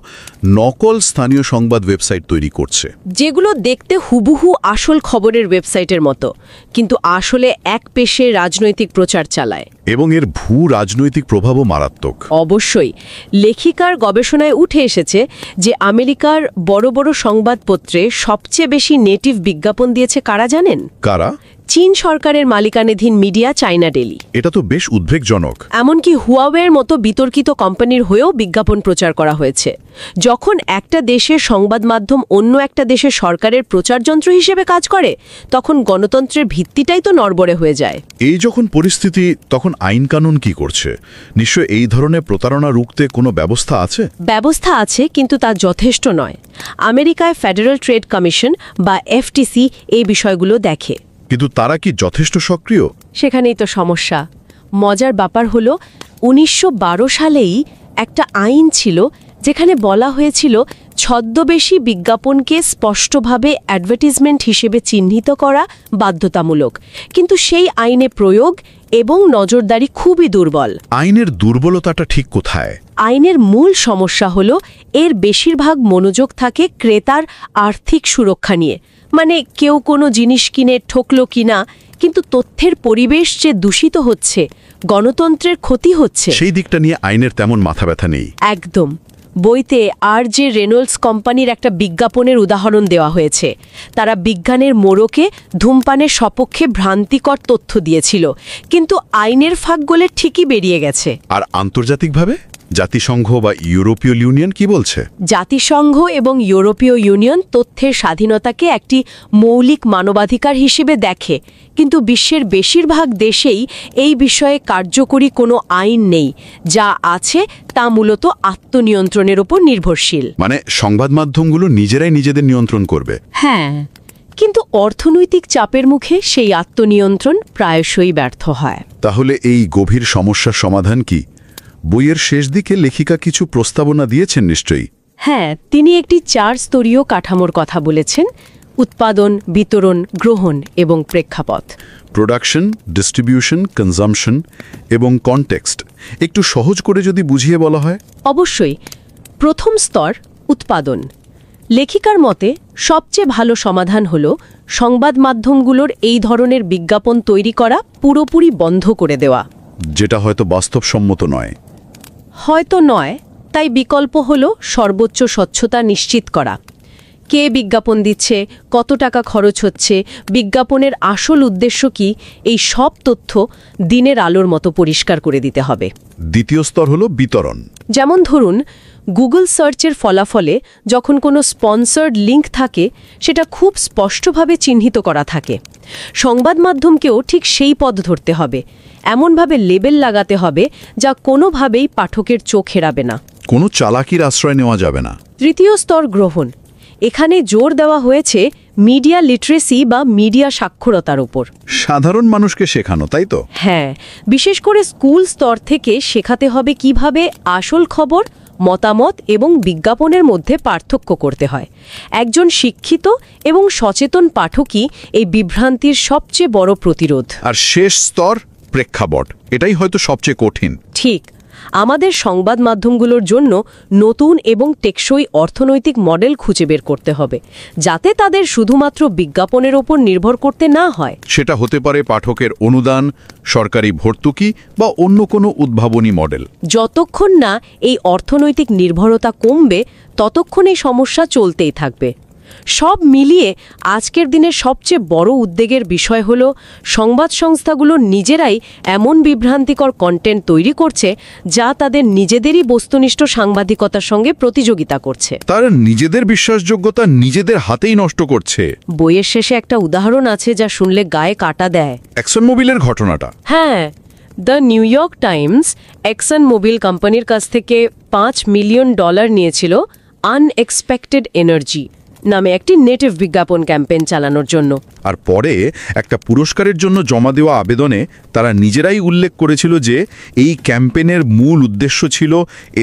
নকল স্থানীয় সংবাদ ওয়েবসাইট তৈরি করছে, যেগুলো দেখতে হুবহু আসল খবরের ওয়েবসাইটের মতো, কিন্তু আসলে এক পেশে রাজনৈতিক প্রচার চালায়। এবং এর ভূ রাজনৈতিক প্রভাবও মারাত্মক। অবশ্যই। লেখিকার গবেষণায় উঠে এসেছে যে আমেরিকার বড় বড় সংবাদপত্রে সবচেয়ে বেশি নেটিভ বিজ্ঞাপন দিয়েছে কারা জানেন? কারা? চীন সরকারের মালিকানাধীন মিডিয়া চায়না ডেইলি। এটা তো বেশ উদ্বেগজনক। এমনকি হুয়াওয়ের মতো বিতর্কিত কোম্পানির হয়েও বিজ্ঞাপন প্রচার করা হয়েছে। যখন একটা দেশের সংবাদ মাধ্যম অন্য একটা দেশের সরকারের প্রচারযন্ত্র হিসেবে কাজ করে, তখন গণতন্ত্রের ভিত্তিটাই তো নড়বড়ে হয়ে যায়। এই যখন পরিস্থিতি, তখন আইন কানুন কি করছে? নিশ্চয় এই ধরনের প্রতারণা রুখতে কোনো ব্যবস্থা আছে? ব্যবস্থা আছে, কিন্তু তা যথেষ্ট নয়। আমেরিকায় ফেডারেল ট্রেড কমিশন বা FTC এই বিষয়গুলো দেখে। কিন্তু তারা কি যথেষ্ট সক্রিয়? সেখানেই তো সমস্যা। মজার ব্যাপার হলো 1912 সালেই একটা আইন ছিল যেখানে বলা হয়েছিল ছদ্মবেশী বিজ্ঞাপনকে স্পষ্টভাবে অ্যাডভার্টিজমেন্ট হিসেবে চিহ্নিত করা বাধ্যতামূলক, কিন্তু সেই আইনে প্রয়োগ এবং নজরদারি খুবই দুর্বল। আইনের দুর্বলতাটা ঠিক কোথায়? আইনের মূল সমস্যা হলো এর বেশিরভাগ মনোযোগ থাকে ক্রেতার আর্থিক সুরক্ষা নিয়ে, মানে কেউ কোনো জিনিস কিনে ঠকলো কিনা, কিন্তু তথ্যের পরিবেশ যে দূষিত হচ্ছে, গণতন্ত্রের ক্ষতি হচ্ছে, সেই দিকটা নিয়ে আইনের তেমন মাথা ব্যথা নেই। একদম। বইতে RJ রেনল্ডস কোম্পানির একটা বিজ্ঞাপনের উদাহরণ দেওয়া হয়েছে। তারা বিজ্ঞানের মোড়কে ধূমপানের সপক্ষে ভ্রান্তিকর তথ্য দিয়েছিল, কিন্তু আইনের ফাঁক গলে ঠিকই বেরিয়ে গেছে। আর আন্তর্জাতিকভাবে জাতিসংঘ বা ইউরোপীয় ইউনিয়ন কি বলছে? জাতিসংঘ এবং ইউরোপীয় ইউনিয়ন তথ্যের স্বাধীনতাকে একটি মৌলিক মানবাধিকার হিসেবে দেখে, কিন্তু বিশ্বের বেশিরভাগ দেশেই এই বিষয়ে কার্যকরী কোনো আইন নেই। যা আছে তা মূলত আত্মনিয়ন্ত্রণের উপর নির্ভরশীল। মানে সংবাদ মাধ্যমগুলো নিজেরাই নিজেদের নিয়ন্ত্রণ করবে। হ্যাঁ, কিন্তু অর্থনৈতিক চাপের মুখে সেই আত্মনিয়ন্ত্রণ প্রায়শই ব্যর্থ হয়। তাহলে এই গভীর সমস্যার সমাধান কি? বইয়ের শেষ দিকে লেখিকা কিছু প্রস্তাবনা দিয়েছেন নিশ্চয়ই। হ্যাঁ, তিনি একটি 4 স্তরীয় কাঠামোর কথা বলেছেন। উৎপাদন, বিতরণ, গ্রহণ এবং প্রেক্ষাপট। প্রোডাকশন, ডিস্ট্রিবিউশন, কনজাম্পশন এবং কনটেক্সট একটু সহজ করে যদি বুঝিয়ে বলা হয়। অবশ্যই। প্রথম স্তর উৎপাদন। লেখিকার মতে সবচেয়ে ভালো সমাধান হল সংবাদ মাধ্যমগুলোর এই ধরনের বিজ্ঞাপন তৈরি করা পুরোপুরি বন্ধ করে দেওয়া। যেটা হয়তো বাস্তবসম্মত নয়। হয়তো নয়, তাই বিকল্প হল সর্বোচ্চ স্বচ্ছতা নিশ্চিত করা। কে বিজ্ঞাপন দিচ্ছে, কত টাকা খরচ হচ্ছে, বিজ্ঞাপনের আসল উদ্দেশ্য কি, এই সব তথ্য দিনের আলোর মতো পরিষ্কার করে দিতে হবে। দ্বিতীয় স্তর হলো বিতরণ। যেমন ধরুন, গুগল সার্চের ফলাফলে যখন কোনো স্পন্সর্ড লিঙ্ক থাকে, সেটা খুব স্পষ্টভাবে চিহ্নিত করা থাকে। সংবাদ মাধ্যমকেও ঠিক সেই পথ ধরতে হবে, এমনভাবে লেবেল লাগাতে হবে যা কোনোভাবেই পাঠকের চোখ এড়াবে না। কোনো চালাকির আশ্রয় নেওয়া যাবে না। তৃতীয় স্তর গ্রহণ। এখানে জোর দেওয়া হয়েছে মিডিয়া লিটারেসি বা মিডিয়া সাক্ষরতার উপর। সাধারণ মানুষকে শেখানো, তাই তো? হ্যাঁ, বিশেষ করে স্কুল স্তর থেকে শেখাতে হবে কিভাবে আসল খবর, মতামত এবং বিজ্ঞাপনের মধ্যে পার্থক্য করতে হয়। একজন শিক্ষিত এবং সচেতন পাঠকই এই বিভ্রান্তির সবচেয়ে বড় প্রতিরোধ। আর শেষ স্তর প্রেক্ষাপট, এটাই হয়তো সবচেয়ে কঠিন। ঠিক। আমাদের সংবাদ মাধ্যমগুলোর জন্য নতুন এবং টেকসই অর্থনৈতিক মডেল খুঁজে বের করতে হবে, যাতে তাদের শুধুমাত্র বিজ্ঞাপনের ওপর নির্ভর করতে না হয়। সেটা হতে পারে পাঠকের অনুদান, সরকারি ভর্তুকি বা অন্য কোনো উদ্ভাবনী মডেল। যতক্ষণ না এই অর্থনৈতিক নির্ভরতা কমবে, ততক্ষণ এই সমস্যা চলতেই থাকবে। সব মিলিয়ে আজকের দিনের সবচেয়ে বড় উদ্বেগের বিষয় হল সংবাদ সংস্থাগুলো নিজেরাই এমন বিভ্রান্তিকর কন্টেন্ট তৈরি করছে যা তাদের নিজেদেরই বস্তুনিষ্ঠ সাংবাদিকতার সঙ্গে প্রতিযোগিতা করছে। তারা নিজেদের বিশ্বাসযোগ্যতা নিজেদের হাতেই নষ্ট করছে। বইয়ের শেষে একটা উদাহরণ আছে যা শুনলে গায়ে কাটা দেয়। এক্সন মোবিলের ঘটনাটা। হ্যাঁ, the New York Times Exxon Mobil কোম্পানির কাছ থেকে $5 মিলিয়ন নিয়েছিল আনএক্সপেক্টেড এনার্জি নামে একটি নেটিভ বিজ্ঞাপন ক্যাম্পেইন চালানোর জন্য। আর পরে একটা পুরস্কারের জন্য জমা দেওয়া আবেদনে তারা নিজেরাই উল্লেখ করেছিল যে এই ক্যাম্পেইনের মূল উদ্দেশ্য ছিল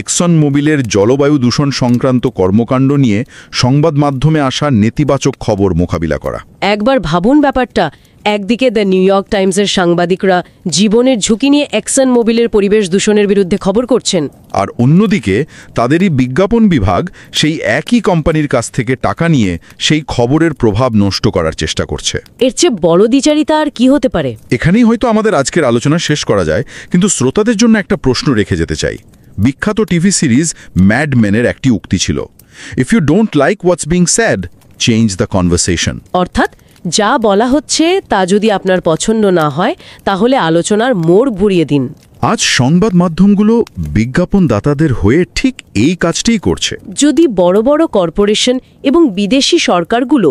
এক্সন মোবিলের জলবায়ু দূষণ সংক্রান্ত কর্মকাণ্ড নিয়ে সংবাদ মাধ্যমে আসা নেতিবাচক খবর মোকাবিলা করা। একবার ভাবুন ব্যাপারটা। একদিকে দ্য নিউ ইয়র্ক টাইমসের সাংবাদিকরা জীবনের ঝুঁকি নিয়ে এক্সন মোবিলের পরিবেশ দূষণের বিরুদ্ধে খবর করছেন, আর অন্যদিকে তাদেরই বিজ্ঞাপন বিভাগ সেই একই কোম্পানির কাছ থেকে টাকা নিয়ে সেই খবরের প্রভাব নষ্ট করার চেষ্টা করছে। এর চেয়ে বড় দ্বিচারিতা আর কি হতে পারে? এখানেই হয়তো আমাদের আজকের আলোচনা শেষ করা যায়, কিন্তু শ্রোতাদের জন্য একটা প্রশ্ন রেখে যেতে চাই। বিখ্যাত টিভি সিরিজ ম্যাড মেনের একটি উক্তি ছিল, if you don't like what's being said, change the conversation. অর্থাৎ যা বলা হচ্ছে তা যদি আপনার পছন্দ না হয়, তাহলে আলোচনার মোড় ঘুরিয়ে দিন। আজ সংবাদ মাধ্যমগুলো বিজ্ঞাপনদাতাদের হয়ে ঠিক এই কাজটিই করছে। যদি বড় বড় কর্পোরেশন এবং বিদেশি সরকারগুলো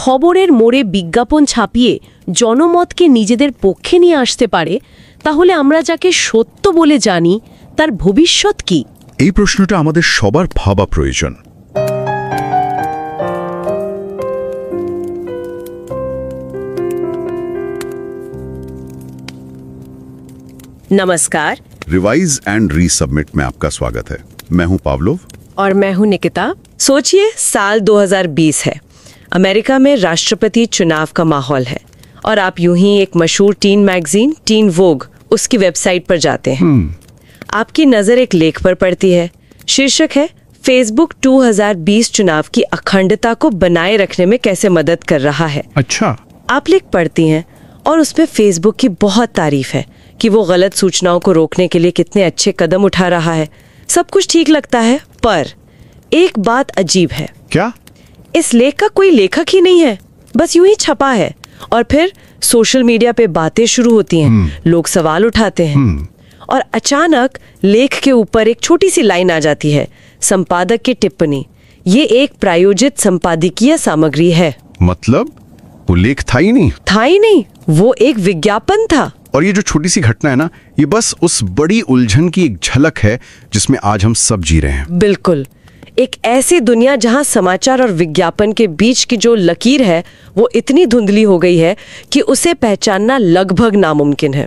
খবরের মোড়ে বিজ্ঞাপন ছাপিয়ে জনমতকে নিজেদের পক্ষে নিয়ে আসতে পারে, তাহলে আমরা যাকে সত্য বলে জানি তার ভবিষ্যৎ কি? এই প্রশ্নটা আমাদের সবার ভাবা প্রয়োজন। नमस्कार। रिवाइज एंड रीसबमिट में आपका स्वागत है। मैं हूं पावलोव और मैं हूं निकिता। सोचिए, साल 2020 है, अमेरिका में राष्ट्रपति चुनाव का माहौल है और आप यूं ही एक मशहूर टीन मैगजीन टीन वोग उसकी वेबसाइट पर जाते हैं। आपकी नज़र एक लेख पर पड़ती है। शीर्षक है, फेसबुक 2020 चुनाव की अखंडता को बनाए रखने में कैसे मदद कर रहा है। अच्छा। आप लेख पढ़ती हैं और उसमें फेसबुक की बहुत तारीफ है कि वो गलत सूचनाओं को रोकने के लिए कितने अच्छे कदम उठा रहा है। सब कुछ ठीक लगता है, पर एक बात अजीब है। क्या? इस लेख का कोई लेखक ही नहीं है, बस यूं ही छपा है। और फिर सोशल मीडिया पे बातें शुरू होती हैं, लोग सवाल उठाते हैं और अचानक लेख के ऊपर एक छोटी सी लाइन आ जाती है, संपादक की टिप्पणी, ये एक प्रायोजित संपादकीय सामग्री है। मतलब वो लेख था ही नहीं? था ही नहीं, वो एक विज्ञापन था। और ये जो छोटी सी घटना है ना, ये बस उस बड़ी उलझन की एक झलक है जिसमें आज हम सब जी रहे हैं। बिल्कुल, एक ऐसी दुनिया जहां समाचार और विज्ञापन के बीच की जो लकीर है वो इतनी धुंधली हो गई है कि उसे पहचानना लगभग नामुमकिन है।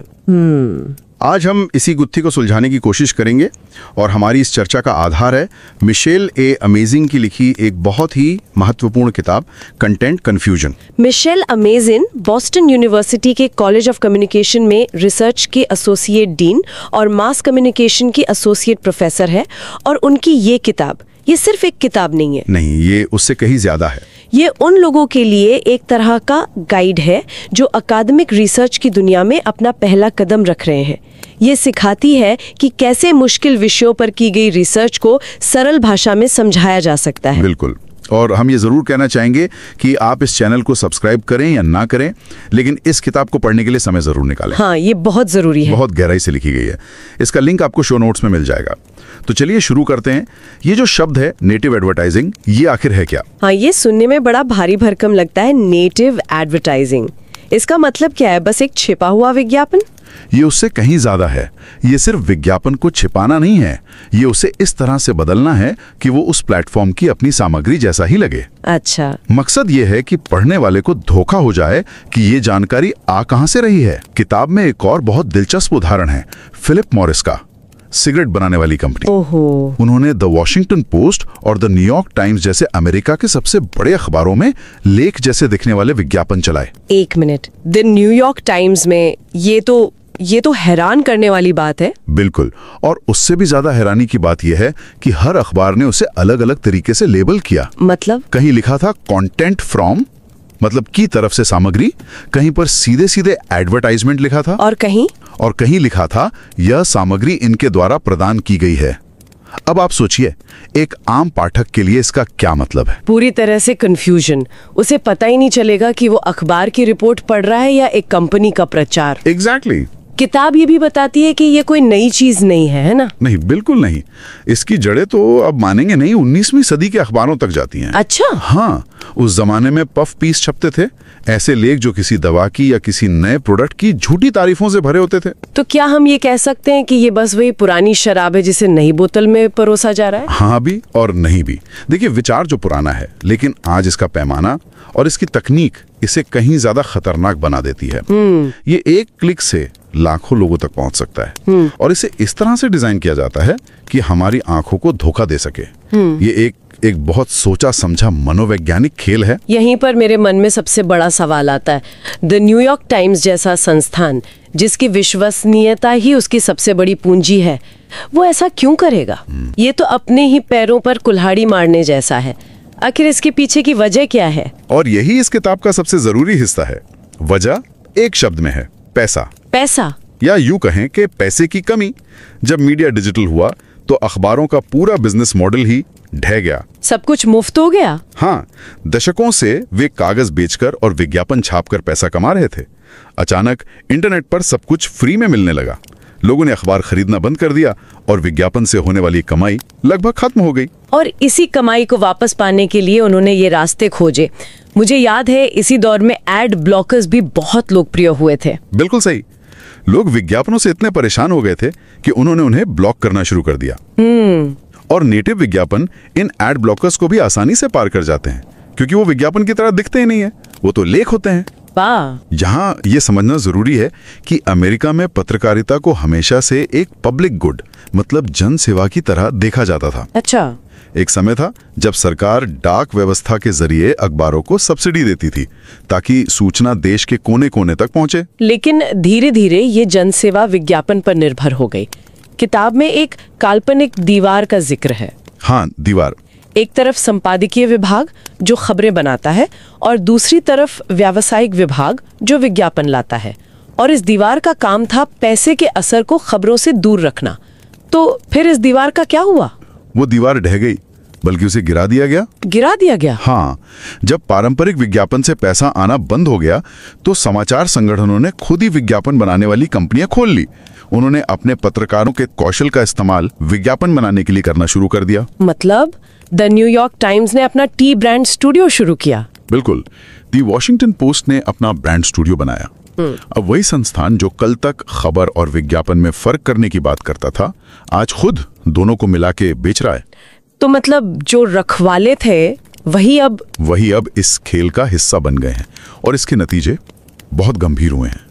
आज हम इसी गुत्थी को सुलझाने की कोशिश करेंगे और हमारी इस चर्चा का आधार है मिशेल ए अमेजिंग की लिखी एक बहुत ही महत्वपूर्ण किताब content confusion. Michelle Amazeen Boston University के कॉलेज ऑफ कम्युनिकेशन में रिसर्च के एसोसिएट डीन और मास कम्युनिकेशन की एसोसिएट प्रोफेसर है और उनकी ये किताब ये सिर्फ एक किताब नहीं है। नहीं, ये उससे कहीं ज्यादा है। ये उन लोगों के लिए एक तरह का गाइड है जो अकादमिक रिसर्च की दुनिया में अपना पहला कदम रख रहे हैं। ये सिखाती है कि कैसे मुश्किल विषयों पर की गई रिसर्च को सरल भाषा में समझाया जा सकता है। बिल्कुल। और हम ये ज़रूर कहना चाहेंगे कि आप इस चैनल को सब्सक्राइब करें या ना करें, लेकिन इस किताब को पढ़ने के लिए समय ज़रूर निकालें। हाँ, ये बहुत ज़रूरी है। बहुत गहराई से लिखी गई है। इसका लिंक आपको शो नोट्स में मिल जाएगा। तो चलिए शुरू करते हैं। ये जो शब्द है नेटिव एडवर्टाइजिंग, ये आखिर है क्या? हाँ, ये सुनने में बड़ा भारी भरकम लगता है। नेटिव एडवर्टाइजिंग, इसका मतलब क्या है? बस एक छिपा हुआ विज्ञापन? ये उससे कहीं ज्यादा है। ये सिर्फ विज्ञापन को छिपाना नहीं है, ये उसे इस तरह से बदलना है कि वो उस प्लेटफॉर्म की अपनी सामग्री जैसा ही लगे। अच्छा। मकसद ये है कि पढ़ने वाले को धोखा हो जाए कि ये जानकारी आ कहां से रही है। किताब में एक और बहुत दिलचस्प उदाहरण है फिलिप मॉरिस का, सिगरेट बनाने वाली कंपनी। ओहो। उन्होंने द वॉशिंगटन पोस्ट और द न्यूयॉर्क टाइम्स जैसे अमेरिका के सबसे बड़े अखबारों में लेख जैसे दिखने वाले विज्ञापन चलाए। एक मिनट, द न्यूयॉर्क टाइम्स में? ये तो हैरान करने वाली बात है। बिल्कुल। और उससे भी ज्यादा हैरानी की बात यह है कि हर अखबार ने उसे अलग अलग तरीके से लेबल किया। मतलब? कहीं लिखा था कंटेंट फ्रॉम, मतलब की तरफ से सामग्री, कहीं पर सीधे सीधे एडवर्टाइजमेंट लिखा था, और कहीं लिखा था यह सामग्री इनके द्वारा प्रदान की गई है। अब आप सोचिए, एक आम पाठक के लिए इसका क्या मतलब है? पूरी तरह से कंफ्यूजन। उसे पता ही नहीं चलेगा कि वो अखबार की रिपोर्ट पढ़ रहा है या एक कंपनी का प्रचार। एग्जैक्टली। किताब ये भी बताती है कि ये कोई नई चीज नहीं है ना? नहीं, बिल्कुल नहीं। इसकी जड़ें तो अब मानेंगे नहीं 19वीं सदी के अखबारों तक जाती हैं। अच्छा। हाँ, उस जमाने में पफ पीस छपते थे, ऐसे लेख जो किसी दवा की या किसी नए प्रोडक्ट की झूठी तारीफों से भरे होते थे। तो क्या हम ये कह सकते हैं कि ये बस वही पुरानी शराब है जिसे नई बोतल में परोसा जा रहा है? हाँ भी और नहीं भी। देखिए, विचार जो पुराना है, लेकिन आज इसका पैमाना और इसकी तकनीक इसे कहीं ज्यादा खतरनाक बना देती है। ये एक क्लिक से लाखों लोगों तक पहुंच सकता है और इसे इस तरह से डिजाइन किया जाता है कि हमारी आंखों को धोखा दे सके। ये एक बहुत सोचा समझा मनोवैज्ञानिक खेल है। यहीं पर मेरे मन में सबसे बड़ा सवाल आता है। द न्यूयॉर्क टाइम्स जैसा संस्थान, जिसकी विश्वसनीयता ही उसकी सबसे बड़ी पूंजी है, वो ऐसा क्यों करेगा? ये तो अपने ही पैरों पर कुल्हाड़ी मारने जैसा है। आखिर इसके पीछे की वजह क्या है? और यही इस किताब का सबसे जरूरी हिस्सा है। वजह एक शब्द में है, पैसा। पैसा, या यूं कहें कि पैसे की कमी। जब मीडिया डिजिटल हुआ तो अखबारों का पूरा बिजनेस मॉडल ही ढह गया। सब कुछ मुफ्त हो गया। हाँ, दशकों से वे कागज बेचकर और विज्ञापन छापकर पैसा कमा रहे थे। अचानक इंटरनेट पर सब कुछ फ्री में मिलने लगा। लोगों ने अखबार खरीदना बंद कर दिया और विज्ञापन से होने वाली कमाई लगभग खत्म हो गई। और इसी कमाई को वापस पाने के लिए उन्होंने ये रास्ते खोजे। मुझे याद है इसी दौर में एड ब्लॉकर्स भी बहुत लोकप्रिय हुए थे। बिल्कुल सही। लोग विज्ञापनों से इतने परेशान हो गए थे कि उन्होंने उन्हें ब्लॉक करना शुरू कर दिया। और नेटिव विज्ञापन इन एड ब्लॉकर्स को भी आसानी से पार कर जाते हैं, क्योंकि वो विज्ञापन की तरह दिखते ही नहीं है, वो तो लेख होते हैं। यहाँ ये समझना जरूरी है कि अमेरिका में पत्रकारिता को हमेशा से एक पब्लिक गुड, मतलब जन सेवा की तरह देखा जाता था। अच्छा। एक समय था जब सरकार डाक व्यवस्था के जरिए अखबारों को सब्सिडी देती थी ताकि सूचना देश के कोने कोने तक पहुंचे। लेकिन धीरे धीरे ये जनसेवा विज्ञापन पर निर्भर हो गई। किताब में एक काल्पनिक दीवार का जिक्र है। हाँ, दीवार। एक तरफ संपादकीय विभाग जो खबरें बनाता है और दूसरी तरफ व्यावसायिक विभाग जो विज्ञापन लाता है। और इस दीवार का काम था पैसे के असर को खबरों से दूर रखना। तो फिर इस दीवार का क्या हुआ? वो दीवार ढह गई, बल्कि उसे गिरा दिया गया। गिरा दिया गया? हाँ, जब पारंपरिक विज्ञापन से पैसा आना बंद हो गया तो समाचार संगठनों ने खुद ही विज्ञापन बनाने वाली कंपनियां खोल ली। उन्होंने अपने पत्रकारों के कौशल का इस्तेमाल विज्ञापन बनाने के लिए करना शुरू कर दिया। मतलब द न्यूयॉर्क टाइम्स ने अपना टी ब्रांड स्टूडियो शुरू किया। बिल्कुल। द वॉशिंगटन पोस्ट ने अपना ब्रांड स्टूडियो बनाया। अब वही संस्थान जो कल तक खबर और विज्ञापन में फर्क करने की बात करता था, आज खुद दोनों को मिला के बेच रहा है। तो मतलब जो रखवाले थे वही अब इस खेल का हिस्सा बन गए हैं और इसके नतीजे बहुत गंभीर हुए हैं।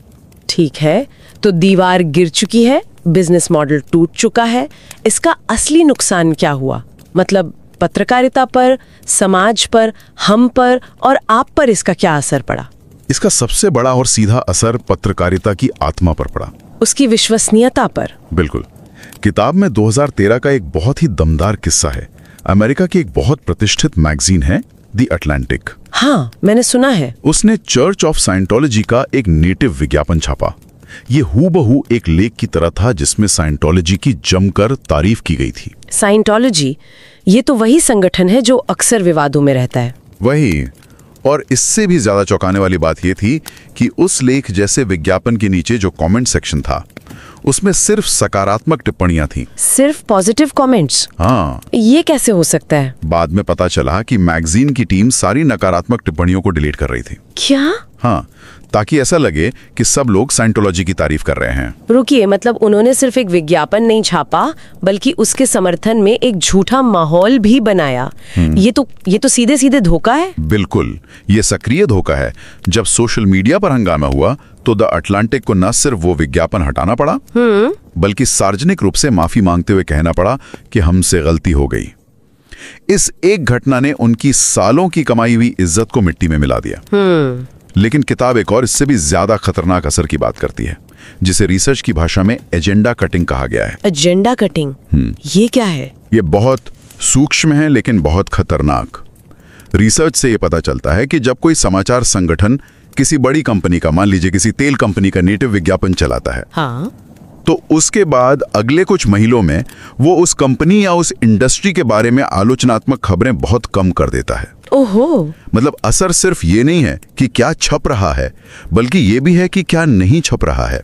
ठीक है, तो दीवार गिर चुकी है, बिजनेस मॉडल टूट चुका है। इसका असली नुकसान क्या हुआ? मतलब पत्रकारिता पर, समाज पर, हम पर और आप पर इसका क्या असर पड़ा? इसका सबसे बड़ा और सीधा असर पत्रकारिता की आत्मा पर पड़ा, उसकी विश्वसनीयता पर। बिल्कुल। किताब में 2013 का एक बहुत ही दमदार किस्सा है। अमेरिका की एक बहुत प्रतिष्ठित मैगजीन है द अटलांटिक। हाँ, मैंने सुना है। उसने चर्च ऑफ साइंटोलॉजी का एक नेटिव विज्ञापन छापा। ये हूबहू एक लेख की तरह था जिसमें साइंटोलॉजी की जमकर तारीफ की गई थी। साइंटोलॉजी, ये तो वही संगठन है जो अक्सर विवादों में रहता है। वही। और इससे भी ज्यादा चौंकाने वाली बात यह थी कि उस लेख जैसे विज्ञापन के नीचे जो कमेंट सेक्शन था उसमें सिर्फ सकारात्मक टिप्पणियां थीं। सिर्फ पॉजिटिव कमेंट्स? हाँ। ये कैसे हो सकता है? बाद में पता चला कि मैगजीन की टीम सारी नकारात्मक टिप्पणियों को डिलीट कर रही थी। क्या? हाँ, ताकि ऐसा लगे कि सब लोग साइंटोलॉजी की तारीफ कर रहे हैं। रुकिए, मतलब उन्होंने सिर्फ एक विज्ञापन नहीं छापा बल्कि उसके समर्थन में एक झूठा माहौल भी बनाया। ये तो सीधे सीधे धोखा है। बिल्कुल, ये सक्रिय धोखा है। जब सोशल मीडिया पर हंगामा हुआ तो द अटलांटिक को न सिर्फ वो विज्ञापन हटाना पड़ा बल्कि सार्वजनिक रूप से माफी मांगते हुए कहना पड़ा कि हमसे गलती हो गई। इस एक घटना ने उनकी सालों की कमाई हुई इज्जत को मिट्टी में मिला दिया। लेकिन किताब एक और इससे भी ज्यादा खतरनाक असर की बात करती है, जिसे रिसर्च की भाषा में एजेंडा कटिंग कहा गया है। Agenda cutting? ये क्या है? ये बहुत सूक्ष्म है लेकिन बहुत खतरनाक। रिसर्च से ये पता चलता है कि जब कोई समाचार संगठन किसी बड़ी कंपनी का, मान लीजिए किसी तेल कंपनी का नेटिव विज्ञापन चलाता है, हाँ, तो उसके बाद अगले कुछ महीनों में वो उस कंपनी या उस इंडस्ट्री के बारे में आलोचनात्मक खबरें बहुत कम कर देता है। ओहो। मतलब असर सिर्फ ये नहीं है कि क्या छप रहा है, बल्कि ये भी है कि क्या नहीं छप रहा है।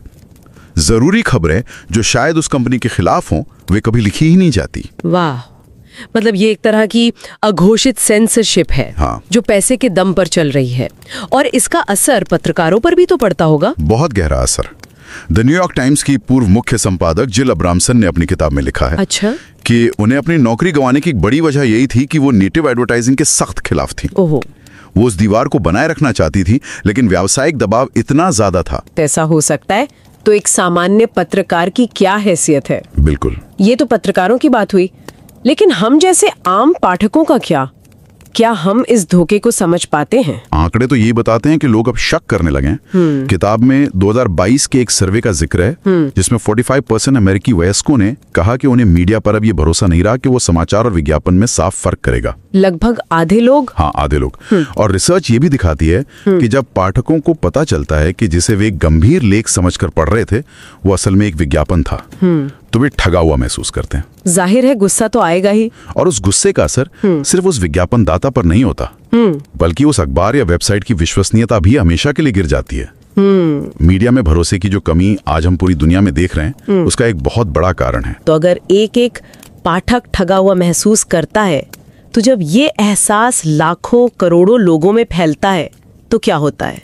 जरूरी खबरें जो शायद उस कंपनी के खिलाफ हों, वे कभी लिखी ही नहीं जाती। वाह, मतलब ये एक तरह की अघोषित सेंसरशिप है। हाँ। जो पैसे के दम पर चल रही है। और इसका असर पत्रकारों पर भी तो पड़ता होगा। बहुत गहरा असर। द न्यूयॉर्क टाइम्स की पूर्व मुख्य संपादक जिल अब्रामसन ने अपनी किताब में लिखा है अच्छा, कि उन्हें अपनी नौकरी गंवाने की बड़ी वजह यही थी कि वो नेटिव एडवर्टाइजिंग के सख्त खिलाफ थी। ओहो। वो उस दीवार को बनाए रखना चाहती थी, लेकिन व्यावसायिक दबाव इतना ज्यादा था। ऐसा हो सकता है तो एक सामान्य पत्रकार की क्या हैसियत है? बिल्कुल। ये तो पत्रकारों की बात हुई, लेकिन हम जैसे आम पाठकों का क्या हम इस धोखे को समझ पाते हैं? आंकड़े तो यही बताते हैं कि लोग अब शक करने लगे हैं। किताब में 2022 के एक सर्वे का जिक्र है जिसमें 45% अमेरिकी वयस्कों ने कहा कि उन्हें मीडिया पर अब ये भरोसा नहीं रहा कि वो समाचार और विज्ञापन में साफ फर्क करेगा। लगभग आधे लोग? हाँ, आधे लोग। और रिसर्च ये भी दिखाती है कि जब पाठकों को पता चलता है कि जिसे वे गंभीर लेख समझकर पढ़ रहे थे वो असल में एक विज्ञापन था, तो वे ठगा हुआ महसूस करते हैं। जाहिर है गुस्सा तो आएगा ही। और उस गुस्से का असर सिर्फ उस विज्ञापन दाता पर नहीं होता, बल्कि उस अखबार या वेबसाइट की विश्वसनीयता भी हमेशा के लिए गिर जाती है। मीडिया में भरोसे की जो कमी आज हम पूरी दुनिया में देख रहे हैं उसका एक बहुत बड़ा कारण है। तो अगर एक पाठक ठगा हुआ महसूस करता है, तो जब ये एहसास लाखों करोड़ों लोगों में फैलता है तो क्या होता है?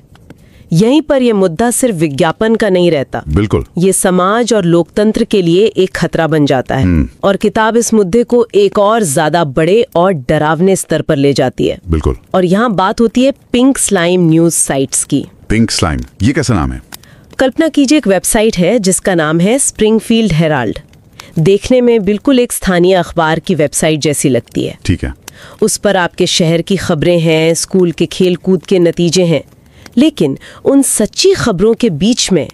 यहीं पर यह मुद्दा सिर्फ विज्ञापन का नहीं रहता। बिल्कुल। ये समाज और लोकतंत्र के लिए एक खतरा बन जाता है। और किताब इस मुद्दे को एक और ज्यादा बड़े और डरावने स्तर पर ले जाती है। बिल्कुल। और यहाँ बात होती है पिंक स्लाइम न्यूज साइट्स की। पिंक स्लाइम, ये कैसा नाम है? कल्पना कीजिए एक वेबसाइट है जिसका नाम है स्प्रिंगफील्ड हेराल्ड। देखने में बिल्कुल एक स्थानीय अखबार की वेबसाइट जैसी लगती है। ठीक है। उस पर आपके शहर की खबरें हैं, स्कूल के खेल कूद के नतीजे हैं, लेकिन उन सच्ची खबरों के बीच में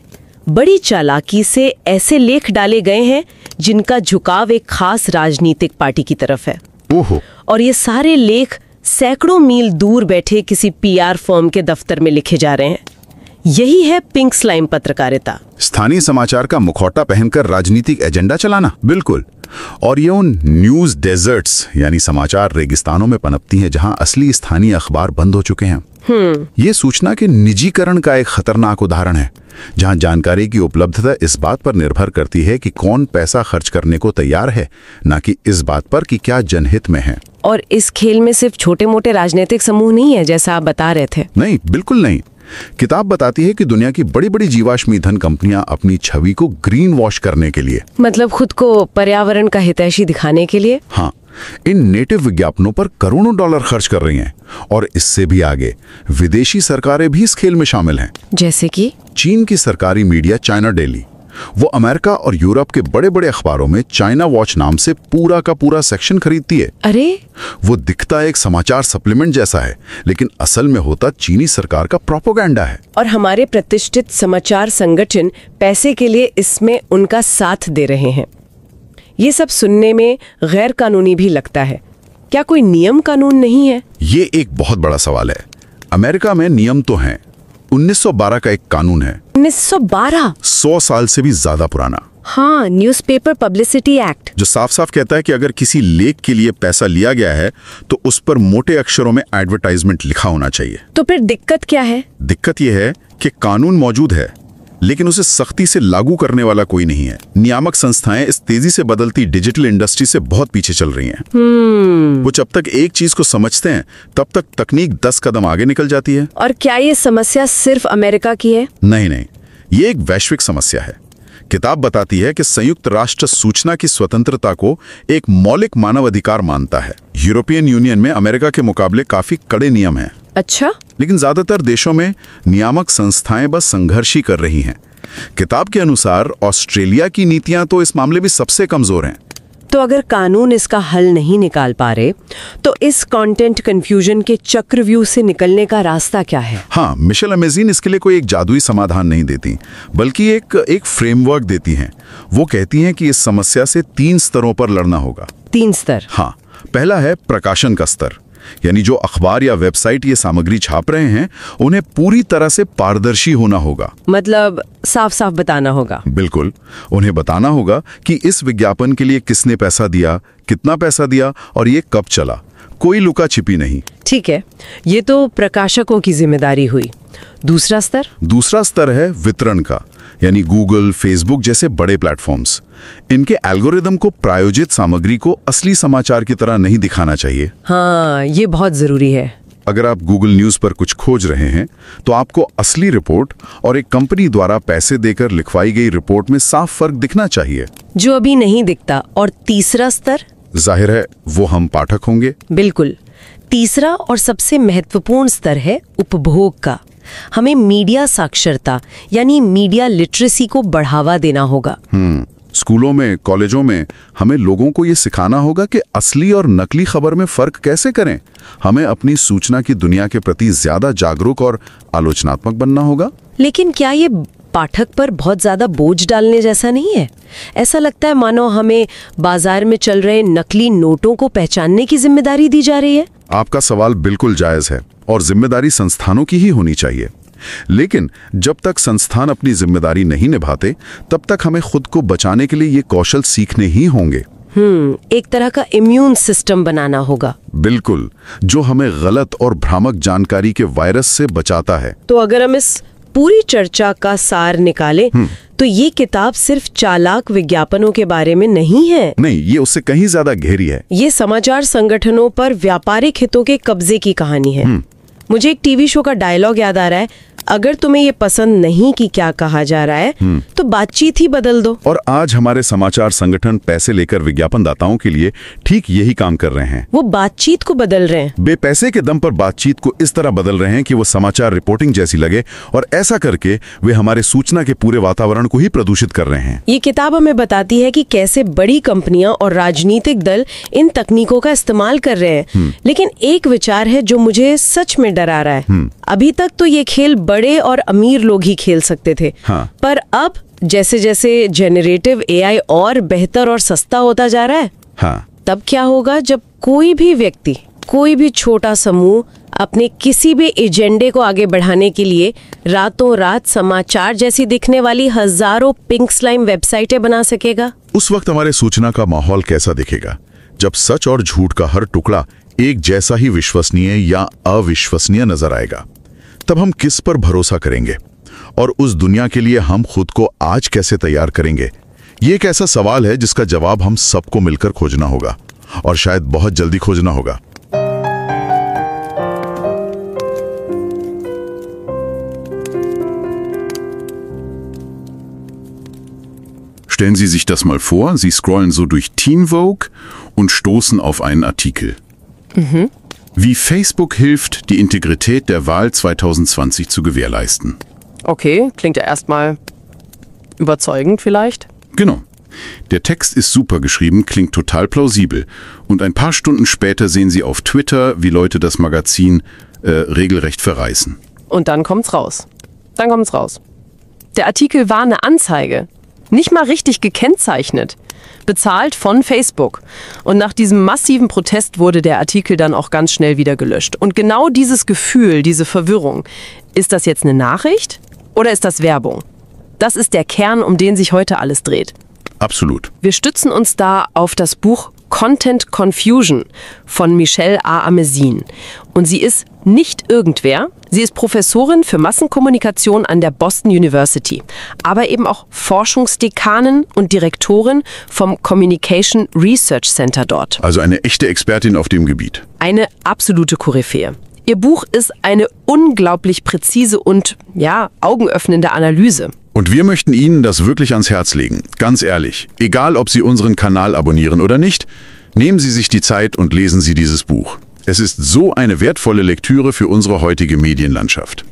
बड़ी चालाकी से ऐसे लेख डाले गए हैं जिनका झुकाव एक खास राजनीतिक पार्टी की तरफ है। ओहो। और ये सारे लेख सैकड़ों मील दूर बैठे किसी पीआर फर्म के दफ्तर में लिखे जा रहे हैं। यही है पिंक स्लाइम पत्रकारिता। स्थानीय समाचार का मुखौटा पहनकर राजनीतिक एजेंडा चलाना। बिल्कुल। और ये उन न्यूज डेजर्ट्स यानी समाचार रेगिस्तानों में पनपती हैं जहां असली स्थानीय अखबार बंद हो चुके हैं। ये सूचना के निजीकरण का एक खतरनाक उदाहरण है, जहां जानकारी की उपलब्धता इस बात पर निर्भर करती है कि कौन पैसा खर्च करने को तैयार है, न कि इस बात पर कि क्या जनहित में है। और इस खेल में सिर्फ छोटे मोटे राजनीतिक समूह नहीं है जैसा आप बता रहे थे। नहीं, बिल्कुल नहीं। किताब बताती है कि दुनिया की बड़ी बड़ी जीवाश्म ईंधन कंपनियां अपनी छवि को ग्रीन वॉश करने के लिए, मतलब खुद को पर्यावरण का हितैषी दिखाने के लिए, हाँ, इन नेटिव विज्ञापनों पर करोड़ों डॉलर खर्च कर रही हैं और इससे भी आगे विदेशी सरकारें भी इस खेल में शामिल हैं। जैसे कि चीन की सरकारी मीडिया चाइना डेली, वो अमेरिका और यूरोप के बड़े बड़े अखबारों में चाइना वॉच नाम से पूरा का पूरा सेक्शन खरीदती है। अरे वो दिखता एक समाचार सप्लीमेंट जैसा है, लेकिन असल में होता चीनी सरकार का प्रोपेगेंडा है। और हमारे प्रतिष्ठित समाचार संगठन पैसे के लिए इसमें उनका साथ दे रहे हैं। ये सब सुनने में गैर कानूनी भी लगता है। क्या कोई नियम कानून नहीं है? ये एक बहुत बड़ा सवाल है। अमेरिका में नियम तो हैं। 1912 का एक कानून है, 1912? 100 साल से भी ज्यादा पुराना, हाँ, न्यूज़पेपर पब्लिसिटी एक्ट, जो साफ साफ कहता है कि अगर किसी लेख के लिए पैसा लिया गया है तो उस पर मोटे अक्षरों में एडवर्टाइजमेंट लिखा होना चाहिए। तो फिर दिक्कत क्या है? दिक्कत यह है कि कानून मौजूद है, लेकिन उसे सख्ती से लागू करने वाला कोई नहीं है। नियामक संस्थाएं इस तेजी से बदलती डिजिटल इंडस्ट्री से बहुत पीछे चल रही हैं। वो जब तक एक चीज को समझते हैं तब तक तकनीक 10 कदम आगे निकल जाती है। और क्या ये समस्या सिर्फ अमेरिका की है? नहीं, ये एक वैश्विक समस्या है। किताब बताती है कि संयुक्त राष्ट्र सूचना की स्वतंत्रता को एक मौलिक मानव अधिकार मानता है। यूरोपियन यूनियन में अमेरिका के मुकाबले काफी कड़े नियम हैं। अच्छा, लेकिन ज्यादातर देशों में नियामक संस्थाएं बस संघर्ष ही कर रही हैं। किताब के अनुसार ऑस्ट्रेलिया की नीतियां तो इस मामले में सबसे कमजोर हैं। तो अगर कानून इसका हल नहीं निकाल पा रहे, तो इस कंटेंट कंफ्यूजन के चक्रव्यूह से निकलने का रास्ता क्या है? हाँ, मिशेल अमेज़िन इसके लिए कोई एक जादुई समाधान नहीं देती, बल्कि एक फ्रेमवर्क देती हैं। वो कहती हैं कि इस समस्या से 3 स्तरों पर लड़ना होगा। 3 स्तर? हाँ, पहला है प्रकाशन का स्तर, यानी जो अखबार या वेबसाइट ये सामग्री छाप रहे हैं उन्हें पूरी तरह से पारदर्शी होना होगा। मतलब साफ साफ बताना होगा? बिल्कुल, उन्हें बताना होगा कि इस विज्ञापन के लिए किसने पैसा दिया, कितना पैसा दिया और ये कब चला। कोई लुका छिपी नहीं। ठीक है, ये तो प्रकाशकों की जिम्मेदारी हुई। दूसरा स्तर? दूसरा स्तर है वितरण का, यानी गूगल, फेसबुक जैसे बड़े प्लेटफॉर्म्स। इनके एल्गोरिदम को प्रायोजित सामग्री को असली समाचार की तरह नहीं दिखाना चाहिए। हाँ, ये बहुत जरूरी है। अगर आप गूगल न्यूज़ पर कुछ खोज रहे हैं तो आपको असली रिपोर्ट और एक कंपनी द्वारा पैसे देकर लिखवाई गई रिपोर्ट में साफ फर्क दिखना चाहिए, जो अभी नहीं दिखता। और तीसरा स्तर? जाहिर है वो हम पाठक होंगे। बिल्कुल। तीसरा और सबसे महत्वपूर्ण स्तर है उपभोग का। हमें मीडिया साक्षरता यानी मीडिया लिटरेसी को बढ़ावा देना होगा। स्कूलों में, कॉलेजों में हमें लोगों को ये सिखाना होगा कि असली और नकली खबर में फर्क कैसे करें। हमें अपनी सूचना की दुनिया के प्रति ज्यादा जागरूक और आलोचनात्मक बनना होगा। लेकिन क्या ये पाठक पर बहुत ज्यादा बोझ डालने जैसा नहीं है? ऐसा लगता है मानो हमें बाजार में चल रहे नकली नोटों को पहचानने की जिम्मेदारी दी जा रही है। आपका सवाल बिल्कुल जायज है और जिम्मेदारी संस्थानों की ही होनी चाहिए। लेकिन जब तक संस्थान अपनी जिम्मेदारी नहीं निभाते तब तक हमें खुद को बचाने के लिए ये कौशल सीखने ही होंगे। एक तरह का इम्यून सिस्टम बनाना होगा। बिल्कुल, जो हमें गलत और भ्रामक जानकारी के वायरस से बचाता है। तो अगर हम इस पूरी चर्चा का सार निकालें तो ये किताब सिर्फ चालाक विज्ञापनों के बारे में नहीं है। नहीं, ये उससे कहीं ज्यादा गहरी है। ये समाचार संगठनों पर व्यापारिक हितों के कब्जे की कहानी है। मुझे एक टीवी शो का डायलॉग याद आ रहा है, अगर तुम्हें ये पसंद नहीं कि क्या कहा जा रहा है तो बातचीत ही बदल दो। और आज हमारे समाचार संगठन पैसे लेकर विज्ञापनदाताओं के लिए ठीक यही काम कर रहे हैं। वो बातचीत को बदल रहे हैं। बेपैसे के दम पर बातचीत को इस तरह बदल रहे हैं कि वो समाचार रिपोर्टिंग जैसी लगे, और ऐसा करके वे हमारे सूचना के पूरे वातावरण को ही प्रदूषित कर रहे हैं। ये किताब हमें बताती है कि कैसे बड़ी कंपनियां और राजनीतिक दल इन तकनीकों का इस्तेमाल कर रहे हैं। लेकिन एक विचार है जो मुझे सच में डरा रहा है। अभी तक तो ये खेल बड़े और अमीर लोग ही खेल सकते थे। हाँ। पर अब जैसे जैसे जेनरेटिव एआई और बेहतर और सस्ता होता जा रहा है, हाँ। तब क्या होगा जब कोई भी व्यक्ति, कोई भी छोटा समूह अपने किसी भी एजेंडे को आगे बढ़ाने के लिए रातों रात समाचार जैसी दिखने वाली हजारों पिंक स्लाइम वेबसाइटें बना सकेगा? उस वक्त हमारे सूचना का माहौल कैसा दिखेगा, जब सच और झूठ का हर टुकड़ा एक जैसा ही विश्वसनीय या अविश्वसनीय नजर आएगा? तब हम किस पर भरोसा करेंगे और उस दुनिया के लिए हम खुद को आज कैसे तैयार करेंगे? ये एक ऐसा सवाल है जिसका जवाब हम सबको मिलकर खोजना होगा, और शायद बहुत जल्दी खोजना होगा। Stellen Sie sich das mal vor, Sie scrollen so durch Teen Vogue und stoßen auf einen Artikel. Wie Facebook hilft, die Integrität der Wahl 2020 zu gewährleisten. Okay, klingt ja erstmal überzeugend vielleicht. Genau. Der Text ist super geschrieben, klingt total plausibel. Und ein paar Stunden später sehen Sie auf Twitter, wie Leute das Magazin regelrecht verreißen. Und dann kommt's raus. Der Artikel war eine Anzeige. Nicht mal richtig gekennzeichnet. Bezahlt von Facebook. Und nach diesem massiven Protest wurde der Artikel dann auch ganz schnell wieder gelöscht. Und genau dieses Gefühl, diese Verwirrung, ist das jetzt eine Nachricht oder ist das Werbung? Das ist der Kern, um den sich heute alles dreht. Absolut. Wir stützen uns da auf das Buch Content Confusion von Michelle A. Amesin. Und sie ist nicht irgendwer. Sie ist Professorin für Massenkommunikation an der Boston University, aber eben auch Forschungsdekanin und Direktorin vom Communication Research Center dort. Also eine echte Expertin auf dem Gebiet. Eine absolute Koryphäe. Ihr Buch ist eine unglaublich präzise und, augenöffnende Analyse. Und wir möchten Ihnen das wirklich ans Herz legen. Ganz ehrlich, egal ob Sie unseren Kanal abonnieren oder nicht, nehmen Sie sich die Zeit und lesen Sie dieses Buch. Es ist so eine wertvolle Lektüre für unsere heutige Medienlandschaft.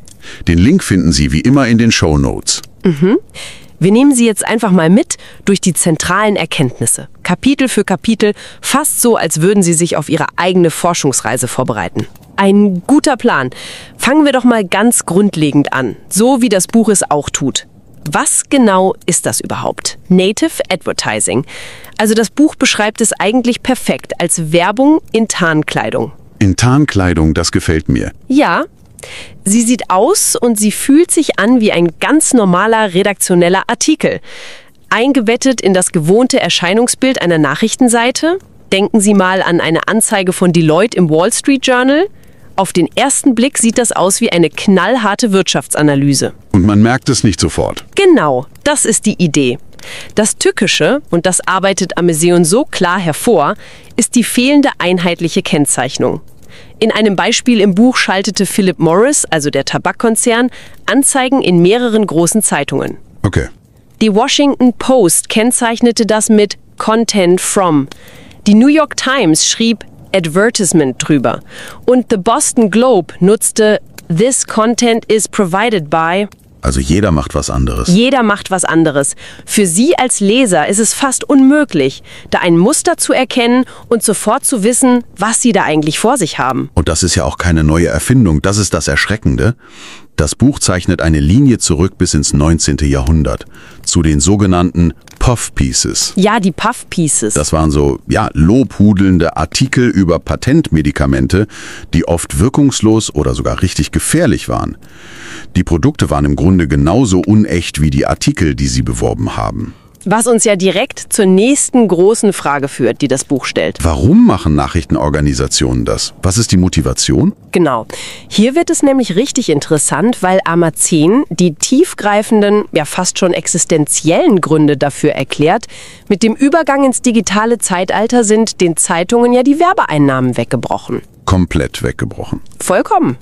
Den Link finden Sie wie immer in den Shownotes. Wir nehmen Sie jetzt einfach mal mit durch die zentralen Erkenntnisse. Kapitel für Kapitel, fast so, als würden Sie sich auf Ihre eigene Forschungsreise vorbereiten. Ein guter Plan. Fangen wir doch mal ganz grundlegend an, so wie das Buch es auch tut. Was genau ist das überhaupt? Native Advertising. Also das Buch beschreibt es eigentlich perfekt als Werbung in Tarnkleidung. In Tarnkleidung, das gefällt mir. Ja, sie sieht aus und sie fühlt sich an wie ein ganz normaler redaktioneller Artikel. Eingebettet in das gewohnte Erscheinungsbild einer Nachrichtenseite. Denken Sie mal an eine Anzeige von Deloitte im Wall Street Journal. Auf den ersten Blick sieht das aus wie eine knallharte Wirtschaftsanalyse. Und man merkt es nicht sofort. Genau, das ist die Idee. Das Tückische, und das arbeitet Amesion so klar hervor, ist die fehlende einheitliche Kennzeichnung. In einem Beispiel im Buch schaltete Philip Morris, also der Tabakkonzern, Anzeigen in mehreren großen Zeitungen. Okay. Die Washington Post kennzeichnete das mit Content from. Die New York Times schrieb Advertisement drüber. Und The Boston Globe nutzte This content is provided by. Also jeder macht was anderes. Jeder macht was anderes. Für Sie als Leser ist es fast unmöglich, da ein Muster zu erkennen und sofort zu wissen, was Sie da eigentlich vor sich haben. Und das ist ja auch keine neue Erfindung, das ist das Erschreckende. Das Buch zeichnet eine Linie zurück bis ins 19. Jahrhundert, zu den sogenannten Puff Pieces. Ja, die Puff Pieces. Das waren so, lobhudelnde Artikel über Patentmedikamente, die oft wirkungslos oder sogar richtig gefährlich waren. Die Produkte waren im Grunde genauso unecht wie die Artikel, die sie beworben haben. Was uns ja direkt zur nächsten großen Frage führt, die das Buch stellt. Warum machen Nachrichtenorganisationen das? Was ist die Motivation? Genau. Hier wird es nämlich richtig interessant, weil Amezen die tiefgreifenden, fast schon existenziellen Gründe dafür erklärt. Mit dem Übergang ins digitale Zeitalter sind den Zeitungen ja die Werbeeinnahmen weggebrochen. Komplett weggebrochen. Vollkommen.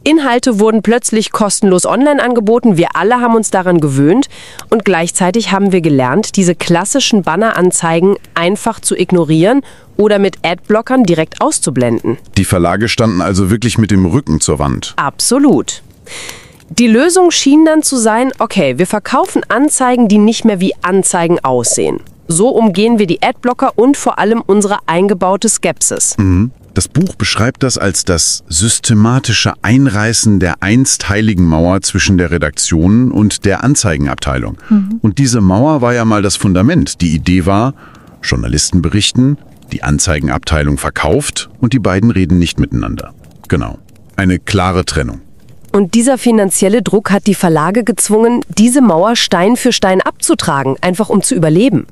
Inhalte wurden plötzlich kostenlos online angeboten, wir alle haben uns daran gewöhnt und gleichzeitig haben wir gelernt, diese klassischen Banneranzeigen einfach zu ignorieren oder mit Adblockern direkt auszublenden. Die Verlage standen also wirklich mit dem Rücken zur Wand. Absolut. Die Lösung schien dann zu sein, okay, wir verkaufen Anzeigen, die nicht mehr wie Anzeigen aussehen. So umgehen wir die Adblocker und vor allem unsere eingebaute Skepsis. Das Buch beschreibt das als das systematische Einreißen der einst heiligen Mauer zwischen der Redaktion und der Anzeigenabteilung. Und diese Mauer war ja mal das Fundament. Die Idee war, Journalisten berichten, die Anzeigenabteilung verkauft und die beiden reden nicht miteinander. Genau. Eine klare Trennung. Und dieser finanzielle Druck hat die Verlage gezwungen, diese Mauer Stein für Stein abzutragen, einfach um zu überleben.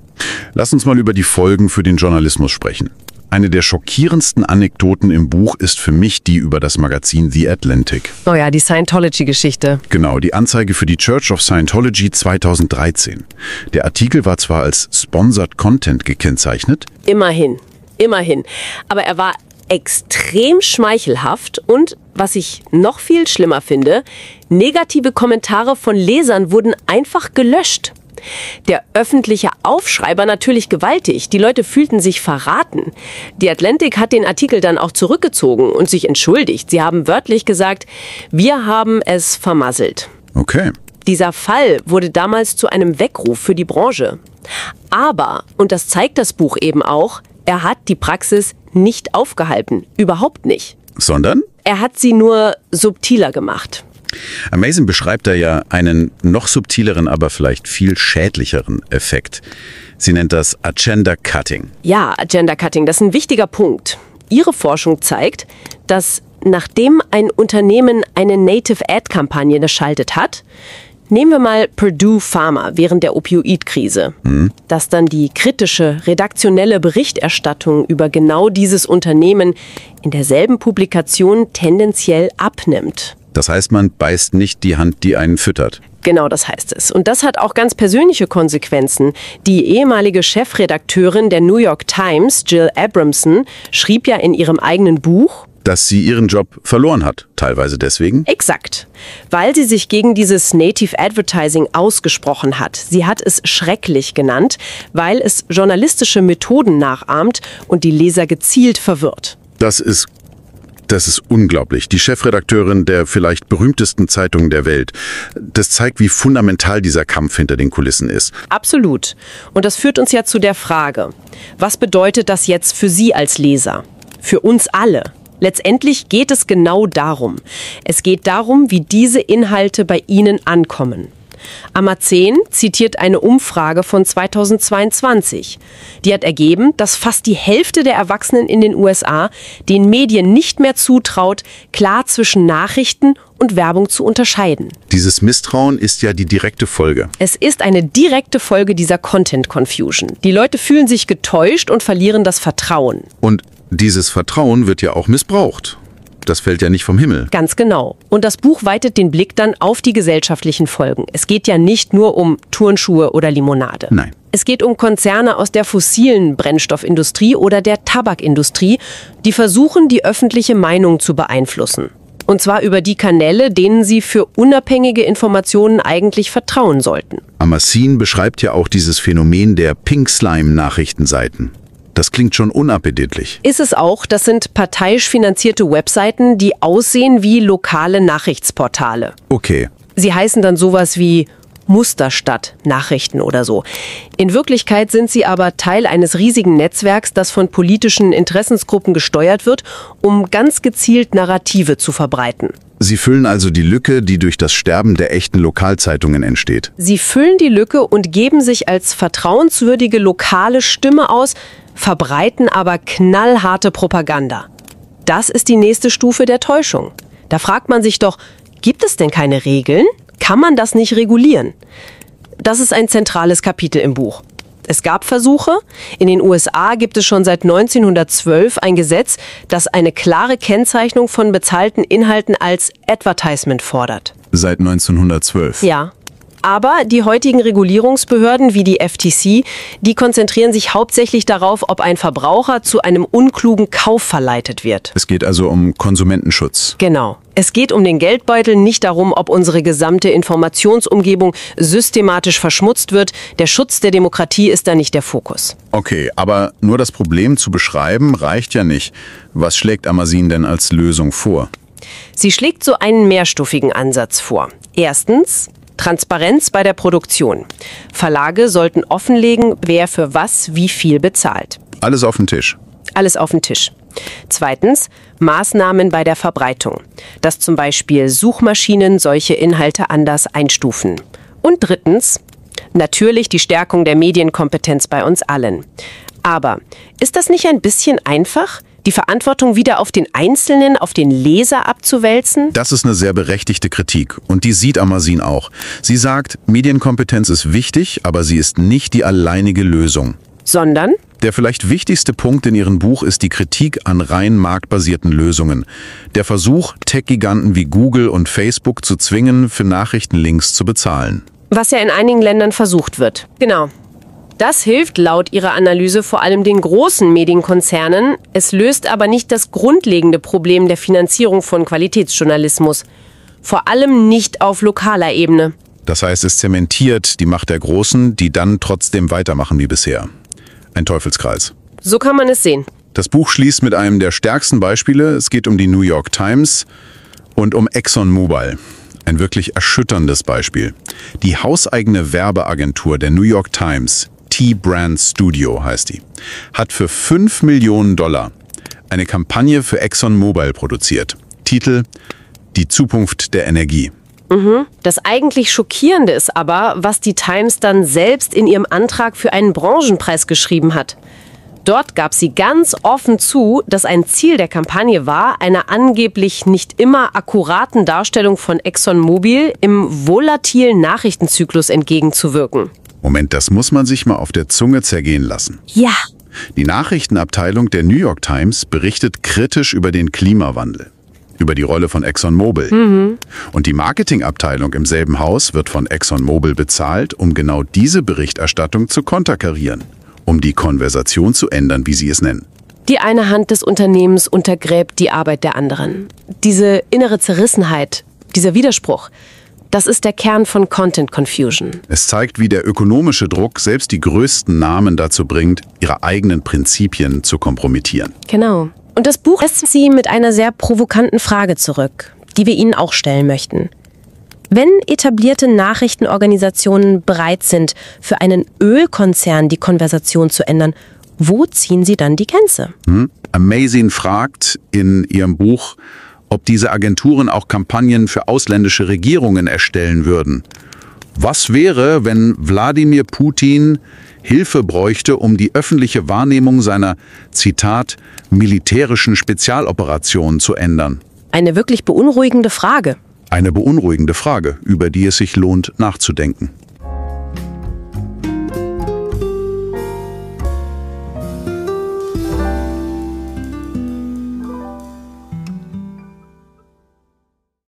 Lass uns mal über die Folgen für den Journalismus sprechen. Eine der schockierendsten Anekdoten im Buch ist für mich die über das Magazin The Atlantic. Oh ja, die Scientology-Geschichte. Genau, die Anzeige für die Church of Scientology 2013. Der Artikel war zwar als Sponsored Content gekennzeichnet. Immerhin. Aber er war extrem schmeichelhaft und, was ich noch viel schlimmer finde, negative Kommentare von Lesern wurden einfach gelöscht. Der öffentliche Aufschrei war natürlich gewaltig. Die Leute fühlten sich verraten. Die Atlantic hat den Artikel dann auch zurückgezogen und sich entschuldigt. Sie haben wörtlich gesagt, wir haben es vermasselt. Okay. Dieser Fall wurde damals zu einem Weckruf für die Branche. Aber, und das zeigt das Buch eben auch, er hat die Praxis nicht aufgehalten. Überhaupt nicht. Sondern? Er hat sie nur subtiler gemacht. Amazing beschreibt da ja einen noch subtileren, aber vielleicht viel schädlicheren Effekt. Sie nennt das Agenda Cutting. Ja, Agenda Cutting, das ist ein wichtiger Punkt. Ihre Forschung zeigt, dass nachdem ein Unternehmen eine Native-Ad-Kampagne geschaltet hat, nehmen wir mal Purdue Pharma während der Opioid-Krise, dass dann die kritische, redaktionelle Berichterstattung über genau dieses Unternehmen in derselben Publikation tendenziell abnimmt. Das heißt, man beißt nicht die Hand, die einen füttert. Genau, das heißt es. Und das hat auch ganz persönliche Konsequenzen. Die ehemalige Chefredakteurin der New York Times, Jill Abramson, schrieb ja in ihrem eigenen Buch, dass sie ihren Job verloren hat, teilweise deswegen. Exakt, weil sie sich gegen dieses Native Advertising ausgesprochen hat. Sie hat es schrecklich genannt, weil es journalistische Methoden nachahmt und die Leser gezielt verwirrt. Das ist unglaublich. Die Chefredakteurin der vielleicht berühmtesten Zeitung der Welt. Das zeigt, wie fundamental dieser Kampf hinter den Kulissen ist. Absolut. Und das führt uns ja zu der Frage, was bedeutet das jetzt für Sie als Leser? Für uns alle? Letztendlich geht es genau darum. Es geht darum, wie diese Inhalte bei Ihnen ankommen. Amazon zitiert eine Umfrage von 2022. Die hat ergeben, dass fast die Hälfte der Erwachsenen in den USA den Medien nicht mehr zutraut, klar zwischen Nachrichten und Werbung zu unterscheiden. Dieses Misstrauen ist ja die direkte Folge. Es ist eine direkte Folge dieser Content Confusion. Die Leute fühlen sich getäuscht und verlieren das Vertrauen. Und dieses Vertrauen wird ja auch missbraucht. Das fällt ja nicht vom Himmel. Ganz genau. Und das Buch weitet den Blick dann auf die gesellschaftlichen Folgen. Es geht ja nicht nur um Turnschuhe oder Limonade. Nein. Es geht um Konzerne aus der fossilen Brennstoffindustrie oder der Tabakindustrie, die versuchen, die öffentliche Meinung zu beeinflussen. Und zwar über die Kanäle, denen sie für unabhängige Informationen eigentlich vertrauen sollten. Amazon beschreibt ja auch dieses Phänomen der Pink-Slime-Nachrichtenseiten. Das klingt schon unappetitlich. Ist es auch, das sind parteiisch finanzierte Webseiten, die aussehen wie lokale Nachrichtsportale. Okay. Sie heißen dann sowas wie Musterstadt Nachrichten oder so. In Wirklichkeit sind sie aber Teil eines riesigen Netzwerks, das von politischen Interessensgruppen gesteuert wird, um ganz gezielt Narrative zu verbreiten. Sie füllen also die Lücke, die durch das Sterben der echten Lokalzeitungen entsteht. Sie füllen die Lücke und geben sich als vertrauenswürdige lokale Stimme aus, verbreiten aber knallharte Propaganda. Das ist die nächste Stufe der Täuschung. Da fragt man sich doch, gibt es denn keine Regeln? Kann man das nicht regulieren? Das ist ein zentrales Kapitel im Buch. Es gab Versuche. In den USA gibt es schon seit 1912 ein Gesetz, das eine klare Kennzeichnung von bezahlten Inhalten als Advertisement fordert. Seit 1912? Ja. Aber die heutigen Regulierungsbehörden wie die FTC, die konzentrieren sich hauptsächlich darauf, ob ein Verbraucher zu einem unklugen Kauf verleitet wird. Es geht also um Konsumentenschutz. Genau. Es geht um den Geldbeutel, nicht darum, ob unsere gesamte Informationsumgebung systematisch verschmutzt wird. Der Schutz der Demokratie ist da nicht der Fokus. Okay, aber nur das Problem zu beschreiben reicht ja nicht. Was schlägt Amazon denn als Lösung vor? Sie schlägt so einen mehrstufigen Ansatz vor. Erstens Transparenz bei der Produktion. Verlage sollten offenlegen, wer für was wie viel bezahlt. Alles auf den Tisch. Alles auf den Tisch. Zweitens, Maßnahmen bei der Verbreitung. Dass zum Beispiel Suchmaschinen solche Inhalte anders einstufen. Und drittens, natürlich die Stärkung der Medienkompetenz bei uns allen. Aber ist das nicht ein bisschen einfach, die Verantwortung wieder auf den Einzelnen, auf den Leser abzuwälzen? Das ist eine sehr berechtigte Kritik und die sieht Amazon auch. Sie sagt, Medienkompetenz ist wichtig, aber sie ist nicht die alleinige Lösung. Sondern? Der vielleicht wichtigste Punkt in ihrem Buch ist die Kritik an rein marktbasierten Lösungen. Der Versuch, Tech-Giganten wie Google und Facebook zu zwingen, für Nachrichtenlinks zu bezahlen. Was ja in einigen Ländern versucht wird. Genau. Das hilft laut ihrer Analyse vor allem den großen Medienkonzernen. Es löst aber nicht das grundlegende Problem der Finanzierung von Qualitätsjournalismus. Vor allem nicht auf lokaler Ebene. Das heißt, es zementiert die Macht der Großen, die dann trotzdem weitermachen wie bisher. Ein Teufelskreis. So kann man es sehen. Das Buch schließt mit einem der stärksten Beispiele. Es geht um die New York Times und um ExxonMobil. Ein wirklich erschütterndes Beispiel. Die hauseigene Werbeagentur der New York Times, T-Brand Studio heißt die, hat für $5 Millionen eine Kampagne für ExxonMobil produziert. Titel: Die Zukunft der Energie. Das eigentlich Schockierende ist aber, was die Times dann selbst in ihrem Antrag für einen Branchenpreis geschrieben hat. Dort gab sie ganz offen zu, dass ein Ziel der Kampagne war, einer angeblich nicht immer akkuraten Darstellung von ExxonMobil im volatilen Nachrichtenzyklus entgegenzuwirken. Moment, das muss man sich mal auf der Zunge zergehen lassen. Ja, Die Nachrichtenabteilung der New York Times berichtet kritisch über den Klimawandel, über die Rolle von ExxonMobil. Und die Marketingabteilung im selben Haus wird von ExxonMobil bezahlt, um genau diese Berichterstattung zu konterkarieren, um die Konversation zu ändern, wie sie es nennen. Die eine Hand des Unternehmens untergräbt die Arbeit der anderen. Diese innere Zerrissenheit, dieser Widerspruch, das ist der Kern von Content Confusion. Es zeigt, wie der ökonomische Druck selbst die größten Namen dazu bringt, ihre eigenen Prinzipien zu kompromittieren. Genau. und das Buch lässt Sie mit einer sehr provokanten Frage zurück, die wir Ihnen auch stellen möchten. Wenn etablierte Nachrichtenorganisationen bereit sind, für einen Ölkonzern die Konversation zu ändern, wo ziehen Sie dann die Grenze? Amazing fragt in ihrem Buch, ob diese Agenturen auch Kampagnen für ausländische Regierungen erstellen würden. Was wäre, wenn Wladimir Putin Hilfe bräuchte, um die öffentliche Wahrnehmung seiner, Zitat, militärischen Spezialoperationen zu ändern? Eine wirklich beunruhigende Frage. Eine beunruhigende Frage, über die es sich lohnt nachzudenken.